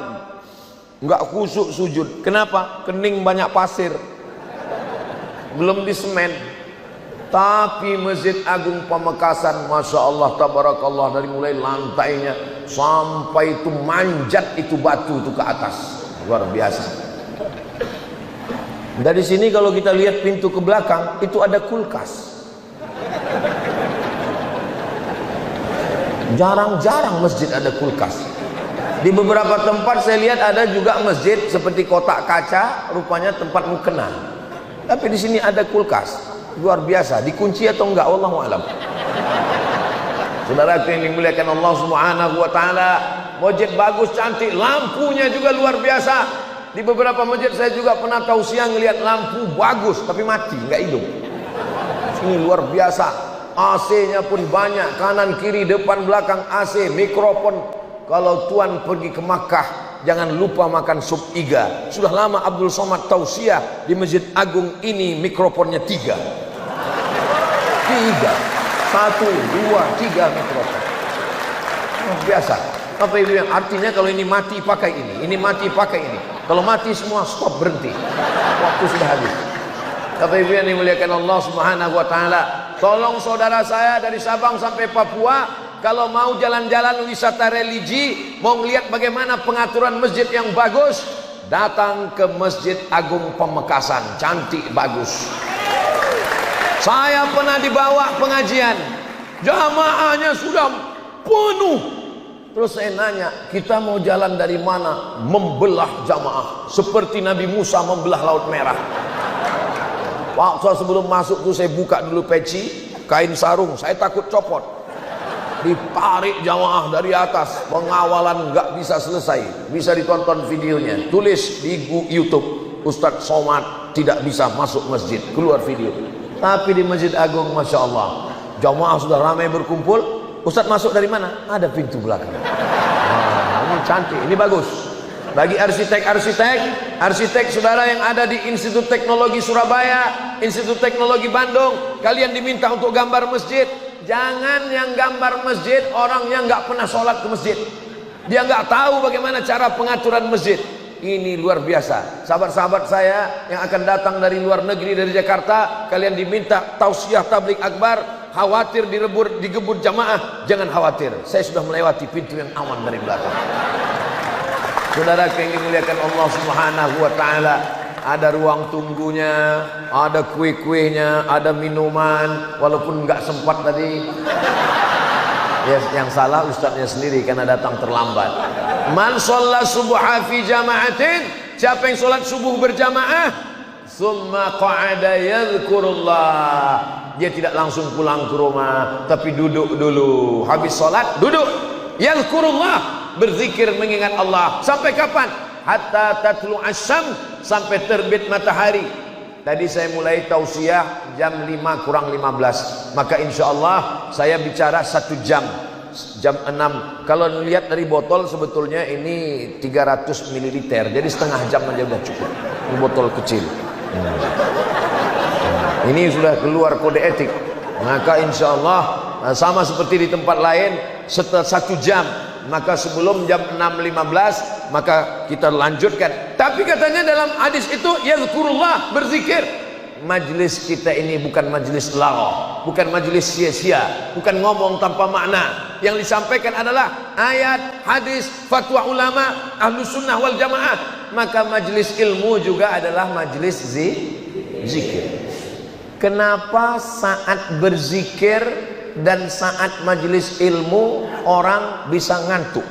Enggak khusyuk sujud. Kenapa? Kening banyak pasir. Belum disemen. Tapi Masjid Agung Pamekasan, Masya Allah, tabarakallah, dari mulai lantainya sampai itu manjat itu batu itu ke atas. Luar biasa. Dari sini kalau kita lihat pintu ke belakang, itu ada kulkas. Jarang-jarang masjid ada kulkas. Di beberapa tempat saya lihat ada juga masjid seperti kotak kaca, rupanya tempat mukena. Tapi di sini ada kulkas. Luar biasa. Dikunci atau enggak, wallahu alam. Saudara yang dimuliakan Allah Subhanahu wa taala, masjid bagus, cantik, lampunya juga luar biasa. Di beberapa masjid saya juga pernah tausiah ngelihat lampu bagus tapi mati, enggak hidup. Ini luar biasa. AC-nya pun banyak, kanan kiri depan belakang AC, mikrofon. Kalau tuan pergi ke Makkah, jangan lupa makan sup iga. Sudah lama Abdul Somad tausiah di Masjid Agung ini, mikrofonnya 3. 1, 2, 3 mikrofon. Luar biasa. Apa itu yang artinya kalau ini mati pakai ini mati pakai ini. Kalau mati semua stop, berhenti. Waktu sudah habis. Bapak Ibu yang dimuliakan Allah Subhanahu wa taala, tolong saudara saya dari Sabang sampai Papua, kalau mau jalan-jalan wisata religi, mau lihat bagaimana pengaturan masjid yang bagus, datang ke Masjid Agung Pamekasan, cantik bagus. Saya pernah dibawa pengajian, jamaahnya sudah penuh. Terus saya nanya, kita mau jalan dari mana? Membelah jamaah, seperti Nabi Musa membelah Laut Merah. Waktu sebelum masuk tuh saya buka dulu peci, kain sarung, saya takut copot. Ditarik jamaah dari atas, pengawalan nggak bisa selesai. Bisa ditonton videonya, tulis di YouTube, Ustadz Somad tidak bisa masuk masjid, keluar video. Tapi di Masjid Agung, Masya Allah, jamaah sudah ramai berkumpul. Ustadz masuk dari mana? Ada pintu belakang. Ini cantik, ini bagus. Bagi arsitek saudara yang ada di Institut Teknologi Surabaya, Institut Teknologi Bandung, kalian diminta untuk gambar masjid. Jangan yang gambar masjid orang yang nggak pernah sholat ke masjid. Dia nggak tahu bagaimana cara pengaturan masjid. Ini luar biasa. Sahabat-sahabat saya yang akan datang dari luar negeri, dari Jakarta, kalian diminta tausiah tabligh akbar. Khawatir digebur jamaah, jangan khawatir. Saya sudah melewati pintu yang aman dari belakang. Saudara yang dimuliakan Allah Subhanahu wa taala, ada ruang tunggunya, ada kue-kuenya, ada minuman, walaupun nggak sempat tadi. Yes, yang salah ustadznya sendiri karena datang terlambat. Man shalla subha fi jama'atin, siapa yang sholat subuh berjamaah, summa qa'ada yadhkurullah, dia tidak langsung pulang ke rumah, tapi duduk dulu. Habis sholat duduk, yadhkurullah, berzikir mengingat Allah. Sampai kapan? Hatta tatlu asyam, sampai terbit matahari. Tadi saya mulai tausiah jam 5 kurang 15, maka insya Allah saya bicara 1 jam, jam 6. Kalau lihat dari botol sebetulnya ini 300 ml, jadi setengah jam aja udah cukup. Ini botol kecil. Ini sudah keluar kode etik, maka insya Allah Sama seperti di tempat lain, setelah 1 jam, maka sebelum jam 6.15 maka kita lanjutkan. Tapi katanya dalam hadis itu yazkurullah, berzikir. Majlis kita ini bukan majlis lagh, bukan majlis sia-sia, bukan ngomong tanpa makna. Yang disampaikan adalah ayat, hadis, fatwa ulama Ahlus Sunnah wal Jamaah. Maka majlis ilmu juga adalah majlis zikir. Kenapa saat berzikir dan saat majlis ilmu orang bisa ngantuk?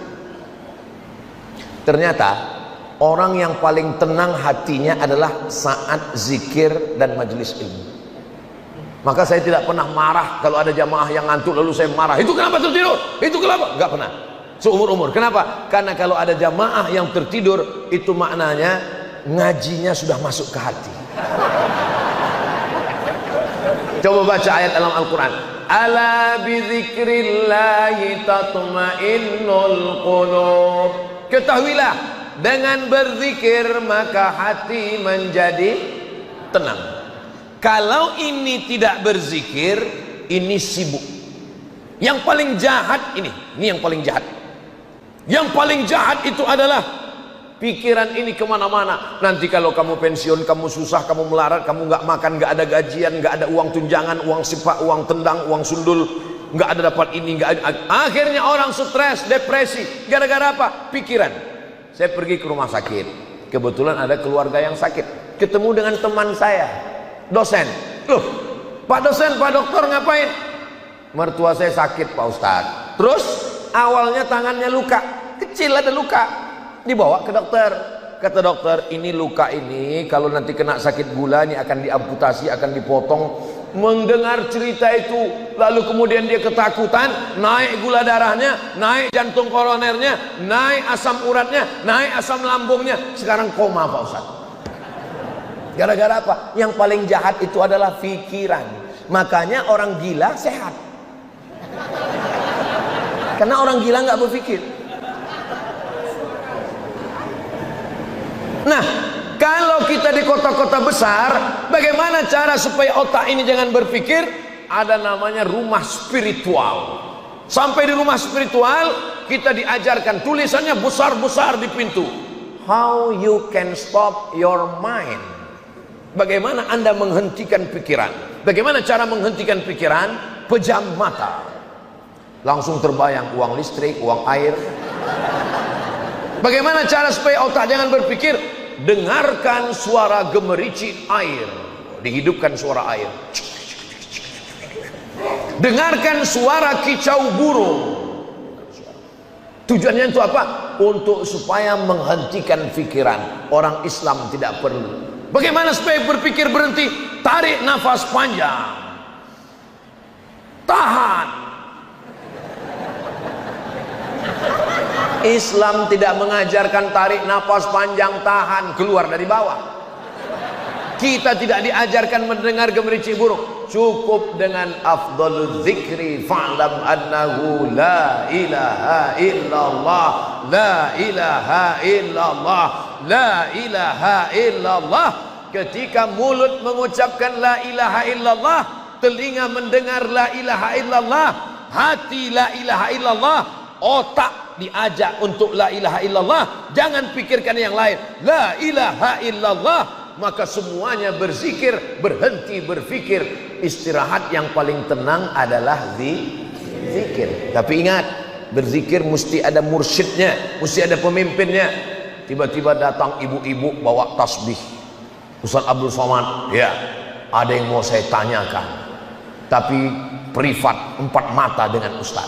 Ternyata orang yang paling tenang hatinya adalah saat zikir dan majelis ilmu. Maka saya tidak pernah marah kalau ada jamaah yang ngantuk lalu saya marah. Itu kenapa tertidur? Itu kenapa? Enggak pernah. Seumur-umur. Kenapa? Karena kalau ada jamaah yang tertidur, itu maknanya ngajinya sudah masuk ke hati. Coba baca ayat dalam Al-Quran. Ala bizikrillahi tatma'innul qulub. Ketahuilah, dengan berzikir maka hati menjadi tenang. Kalau ini tidak berzikir, ini sibuk. Yang paling jahat ini yang paling jahat. Yang paling jahat itu adalah pikiran ini kemana-mana. Nanti kalau kamu pensiun, kamu susah, kamu melarat, kamu nggak makan, nggak ada gajian, nggak ada uang tunjangan, uang sipak, uang tendang, uang sundul, nggak ada dapat ini, nggak ada. Akhirnya orang stres, depresi. Gara-gara apa? Pikiran. Saya pergi ke rumah sakit, kebetulan ada keluarga yang sakit, ketemu dengan teman saya, dosen. Loh, Pak dosen, Pak dokter ngapain? Mertua saya sakit Pak Ustadz. Terus awalnya tangannya luka, kecil ada luka, dibawa ke dokter. Kata dokter, ini luka ini kalau nanti kena sakit gula ini akan diamputasi, akan dipotong. Mendengar cerita itu, lalu kemudian dia ketakutan, naik gula darahnya, naik jantung koronernya, naik asam uratnya, naik asam lambungnya, sekarang koma Pak Ustaz. Gara-gara apa? Yang paling jahat itu adalah pikiran. Makanya orang gila sehat, karena orang gila nggak berpikir. Nah, kalau kita di kota-kota besar, bagaimana cara supaya otak ini jangan berpikir? Ada namanya rumah spiritual. Sampai di rumah spiritual, kita diajarkan, tulisannya besar-besar di pintu. How you can stop your mind? Bagaimana Anda menghentikan pikiran? Bagaimana cara menghentikan pikiran? Pejam mata. Langsung terbayang uang listrik, uang air. Bagaimana cara supaya otak jangan berpikir? Dengarkan suara gemericik air, dihidupkan suara air. Dengarkan suara kicau burung. Tujuannya itu apa? Untuk supaya menghentikan pikiran. Orang Islam tidak perlu. Bagaimana supaya berpikir berhenti? Tarik nafas panjang, tahan. Islam tidak mengajarkan tarik nafas panjang, tahan, keluar dari bawah. Kita tidak diajarkan mendengar gemericik burung. Cukup dengan afdhalul zikri fa'lam annahu la ilaha illallah, la ilaha illallah, la ilaha illallah. Ketika mulut mengucapkan la ilaha illallah, telinga mendengar la ilaha illallah, hati la ilaha illallah, otak diajak untuk la ilaha illallah. Jangan pikirkan yang lain. La ilaha illallah, maka semuanya berzikir, berhenti berpikir. Istirahat yang paling tenang adalah zikir. Tapi ingat, berzikir mesti ada mursyidnya, mesti ada pemimpinnya. Tiba-tiba datang ibu-ibu bawa tasbih. Ustaz Abdul Somad, ya, ada yang mau saya tanyakan, tapi privat, 4 mata dengan Ustaz.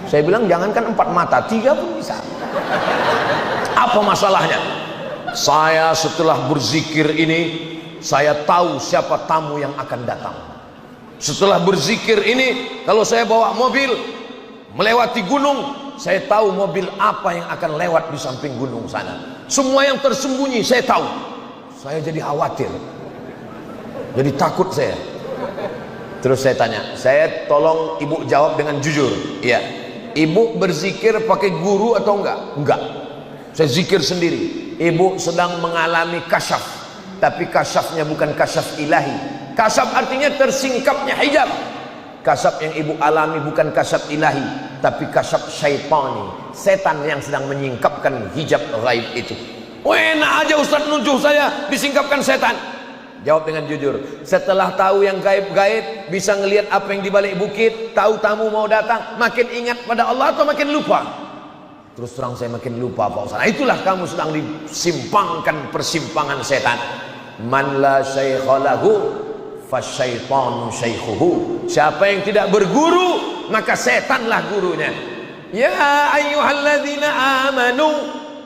Saya bilang jangankan 4 mata, 3 pun bisa. Apa masalahnya? Saya setelah berzikir ini, saya tahu siapa tamu yang akan datang. Setelah berzikir ini, kalau saya bawa mobil melewati gunung, saya tahu mobil apa yang akan lewat di samping gunung sana. Semua yang tersembunyi saya tahu. Saya jadi khawatir, jadi takut saya. Terus saya tanya, saya tolong ibu jawab dengan jujur. Iya. Ibu berzikir pakai guru atau enggak? Enggak. Saya zikir sendiri. Ibu sedang mengalami kasyaf, tapi kasyafnya bukan kasyaf ilahi. Kasyaf artinya tersingkapnya hijab. Kasab yang ibu alami bukan kasab ilahi, tapi kasab syaitani, setan yang sedang menyingkapkan hijab gaib itu. Enak aja Ustaz nuduh saya disingkapkan setan. Jawab dengan jujur. Setelah tahu yang gaib-gaib, bisa ngelihat apa yang di balik bukit, tahu tamu mau datang, makin ingat pada Allah atau makin lupa? Terus terang saya makin lupa Pak Ustaz. Itulah kamu sedang disimpangkan persimpangan setan. Man la syaikha lahu fasyaitanu syaikhuhu. Siapa yang tidak berguru, maka setanlah gurunya. Ya ayyuhalladzina amanu,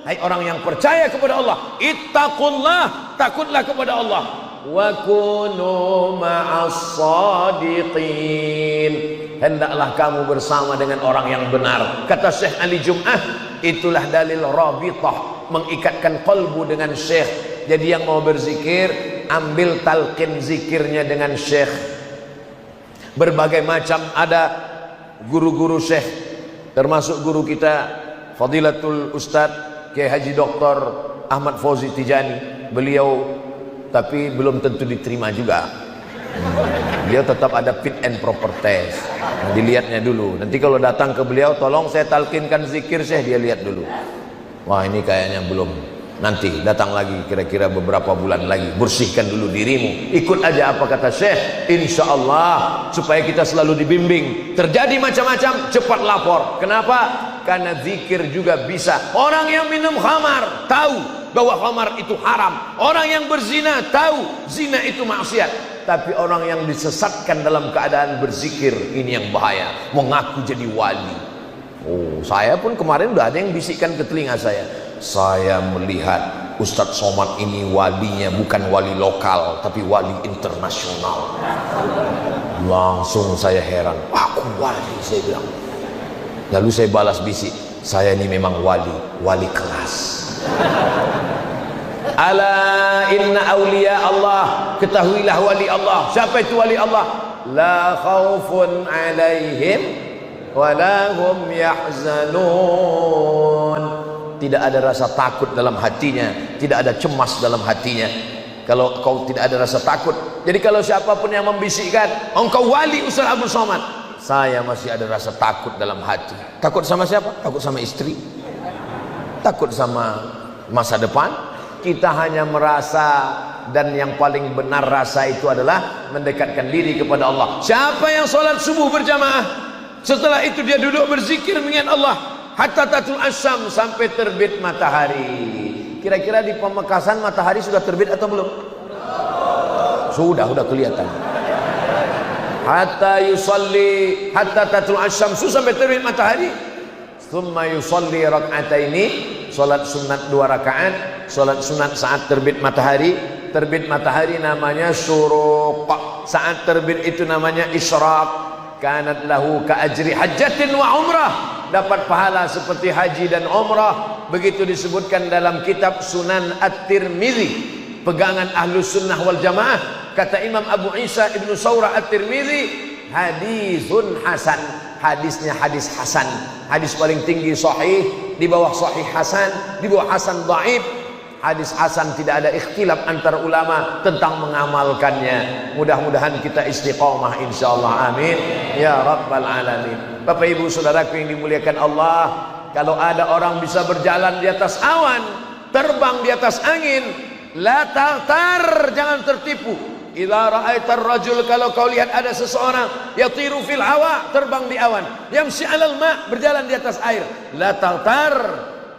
hai orang yang percaya kepada Allah, ittaqullah, takutlah kepada Allah. Wa kunu ma'as shadiqin, hendaklah kamu bersama dengan orang yang benar. Kata Syekh Ali Jum'ah, itulah dalil rabitah, mengikatkan qalbu dengan Syekh. Jadi yang mau berzikir, ambil talqin zikirnya dengan Syekh. Berbagai macam ada guru-guru Syekh, termasuk guru kita Fadilatul Ustadz Kiai Haji Dr. Ahmad Fauzi Tijani. Beliau tapi belum tentu diterima juga. Beliau tetap ada fit and proper test. Nah, dilihatnya dulu. Nanti kalau datang ke beliau, tolong saya talqinkan zikir Syekh, dia lihat dulu. Wah ini kayaknya belum. Nanti datang lagi kira-kira beberapa bulan lagi, bersihkan dulu dirimu, ikut aja apa kata Syekh, insya Allah, supaya kita selalu dibimbing. Terjadi macam-macam, cepat lapor. Kenapa? Karena zikir juga bisa. Orang yang minum khamar tahu bahwa khamar itu haram, orang yang berzina tahu zina itu maksiat. Tapi orang yang disesatkan dalam keadaan berzikir, ini yang bahaya, mengaku jadi wali. Oh, saya pun kemarin udah ada yang bisikkan ke telinga saya melihat Ustadz Somad ini walinya bukan wali lokal, tapi wali internasional. Langsung saya heran, aku wali, saya bilang. Lalu saya balas bisik, saya ini memang wali kelas. Ala inna awliya Allah, ketahuilah wali Allah. Siapa itu wali Allah? La khaufun alaihim wala hum yahzanun. Tidak ada rasa takut dalam hatinya, tidak ada cemas dalam hatinya. Kalau kau tidak ada rasa takut, jadi kalau siapapun yang membisikkan engkau wali Ustaz Abdul Somad, saya masih ada rasa takut dalam hati. Takut sama siapa? Takut sama istri, takut sama masa depan. Kita hanya merasa, dan yang paling benar rasa itu adalah mendekatkan diri kepada Allah. Siapa yang sholat subuh berjamaah, setelah itu dia duduk berzikir mengingat Allah hatta tatul asyam, sampai terbit matahari. Kira-kira di Pamekasan matahari sudah terbit atau belum? Sudah kelihatan. Hatta yusalli hatta tatul asyam, sampai terbit matahari. Tsumma yusalli rak'ataini, salat sunat 2 rakaat. Salat sunat saat terbit matahari. Terbit matahari namanya syuruq, saat terbit itu namanya isyraq. Kanat lahu ka ajri hajjatin wa umrah, dapat pahala seperti haji dan umrah. Begitu disebutkan dalam kitab Sunan At-Tirmidzi, pegangan Ahlus Sunnah wal Jamaah. Kata Imam Abu Isa Ibnu Saurah At-Tirmidzi, hadisun hasan, hadisnya hadis hasan. Hadis paling tinggi sahih, di bawah sahih hasan, di bawah hasan dhaif. Hadis hasan tidak ada ikhtilaf antara ulama tentang mengamalkannya. Mudah-mudahan kita istiqomah insyaallah, amin ya rabbal alamin. Bapak ibu saudaraku yang dimuliakan Allah, kalau ada orang bisa berjalan di atas awan, terbang di atas angin, la taghtar, jangan tertipu. Idza ra'aitar rajul, kalau kau lihat ada seseorang yatiru fil hawa, terbang di awan, yamshi 'alal ma', berjalan di atas air, la taghtar,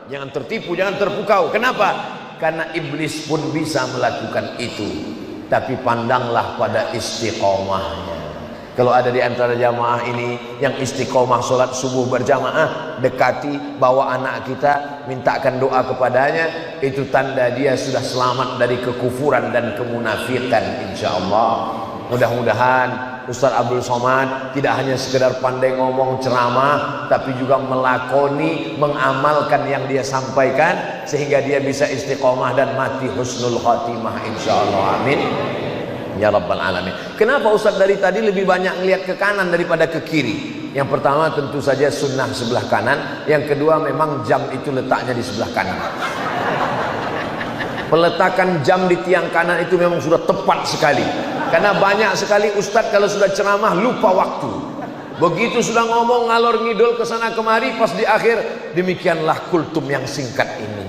jangan tertipu, jangan terpukau. Kenapa? Karena iblis pun bisa melakukan itu. Tapi pandanglah pada istiqomahnya. Kalau ada di antara jamaah ini yang istiqomah sholat subuh berjamaah, dekati, bawa anak kita, mintakan doa kepadanya, itu tanda dia sudah selamat dari kekufuran dan kemunafikan insyaallah. Mudah-mudahan Ustaz Abdul Somad tidak hanya sekedar pandai ngomong ceramah, tapi juga melakoni, mengamalkan yang dia sampaikan, sehingga dia bisa istiqomah dan mati husnul khatimah insyaallah, amin ya rabbal alamin. Kenapa Ustaz dari tadi lebih banyak ngelihat ke kanan daripada ke kiri? Yang pertama tentu saja sunnah sebelah kanan, yang kedua memang jam itu letaknya di sebelah kanan. Peletakan jam di tiang kanan itu memang sudah tepat sekali. Karena banyak sekali ustadz kalau sudah ceramah lupa waktu. Begitu sudah ngomong ngalor ngidul ke sana kemari, pas di akhir, demikianlah kultum yang singkat ini.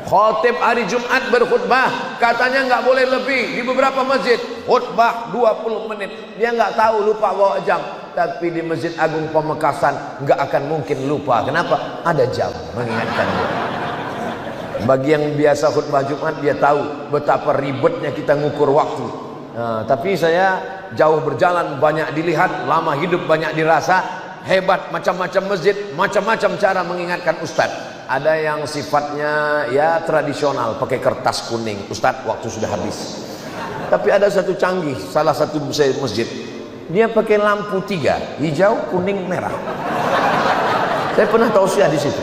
Khotib hari Jumat berkhutbah, katanya nggak boleh lebih. Di beberapa masjid khutbah 20 menit. Dia nggak tahu, lupa bawa jam. Tapi di Masjid Agung Pamekasan nggak akan mungkin lupa. Kenapa? Ada jam mengingatkan dia. Bagi yang biasa khutbah Jumat, dia tahu betapa ribetnya kita ngukur waktu. Nah, tapi saya jauh berjalan, banyak dilihat, lama hidup banyak dirasa. Hebat, macam-macam masjid, macam-macam cara mengingatkan Ustadz. Ada yang sifatnya ya tradisional, pakai kertas kuning. Ustadz, waktu sudah habis. Tapi ada satu canggih, salah satu masjid, dia pakai lampu 3, hijau, kuning, merah. Saya pernah tausiah di situ.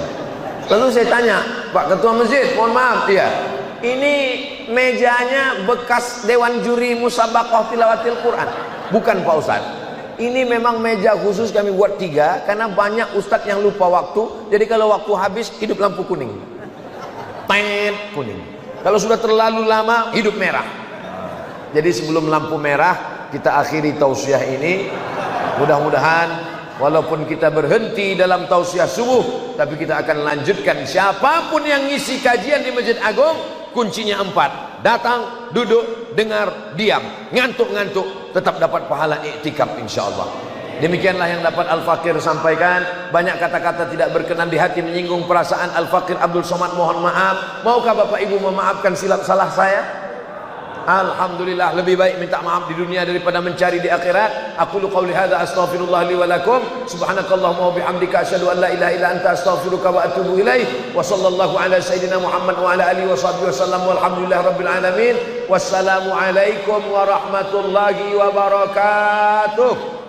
Lalu saya tanya, Pak Ketua Masjid, mohon maaf ya, ini mejanya bekas Dewan Juri Musabaqah Tilawatil Quran. Bukan Pak Ustadz, ini memang meja khusus kami buat 3, karena banyak ustadz yang lupa waktu. Jadi kalau waktu habis, hidup lampu kuning. Tet, kuning. Kalau sudah terlalu lama, hidup merah. Jadi sebelum lampu merah, kita akhiri tausiah ini. Mudah-mudahan walaupun kita berhenti dalam tausiah subuh, tapi kita akan lanjutkan. Siapapun yang ngisi kajian di Masjid Agung, kuncinya 4. Datang, duduk, dengar, diam. Ngantuk-ngantuk, tetap dapat pahala iktikaf insyaallah. Demikianlah yang dapat Al-Fakir sampaikan. Banyak kata-kata tidak berkenan di hati, menyinggung perasaan Al-Fakir Abdul Somad, mohon maaf. Maukah Bapak Ibu memaafkan silap salah saya? Alhamdulillah, lebih baik minta maaf di dunia daripada mencari di akhirat. Aqulu qawli hadza astaghfirullah li wa lakum. Subhanakallahumma wa bihamdika asyhadu an la ilaha illa anta astaghfiruka wa atubu ilaik. Wa sallallahu ala sayyidina Muhammad wa ala alihi wa sahbihi wasallam walhamdulillahi rabbil alamin. Wassalamu alaikum warahmatullahi wabarakatuh.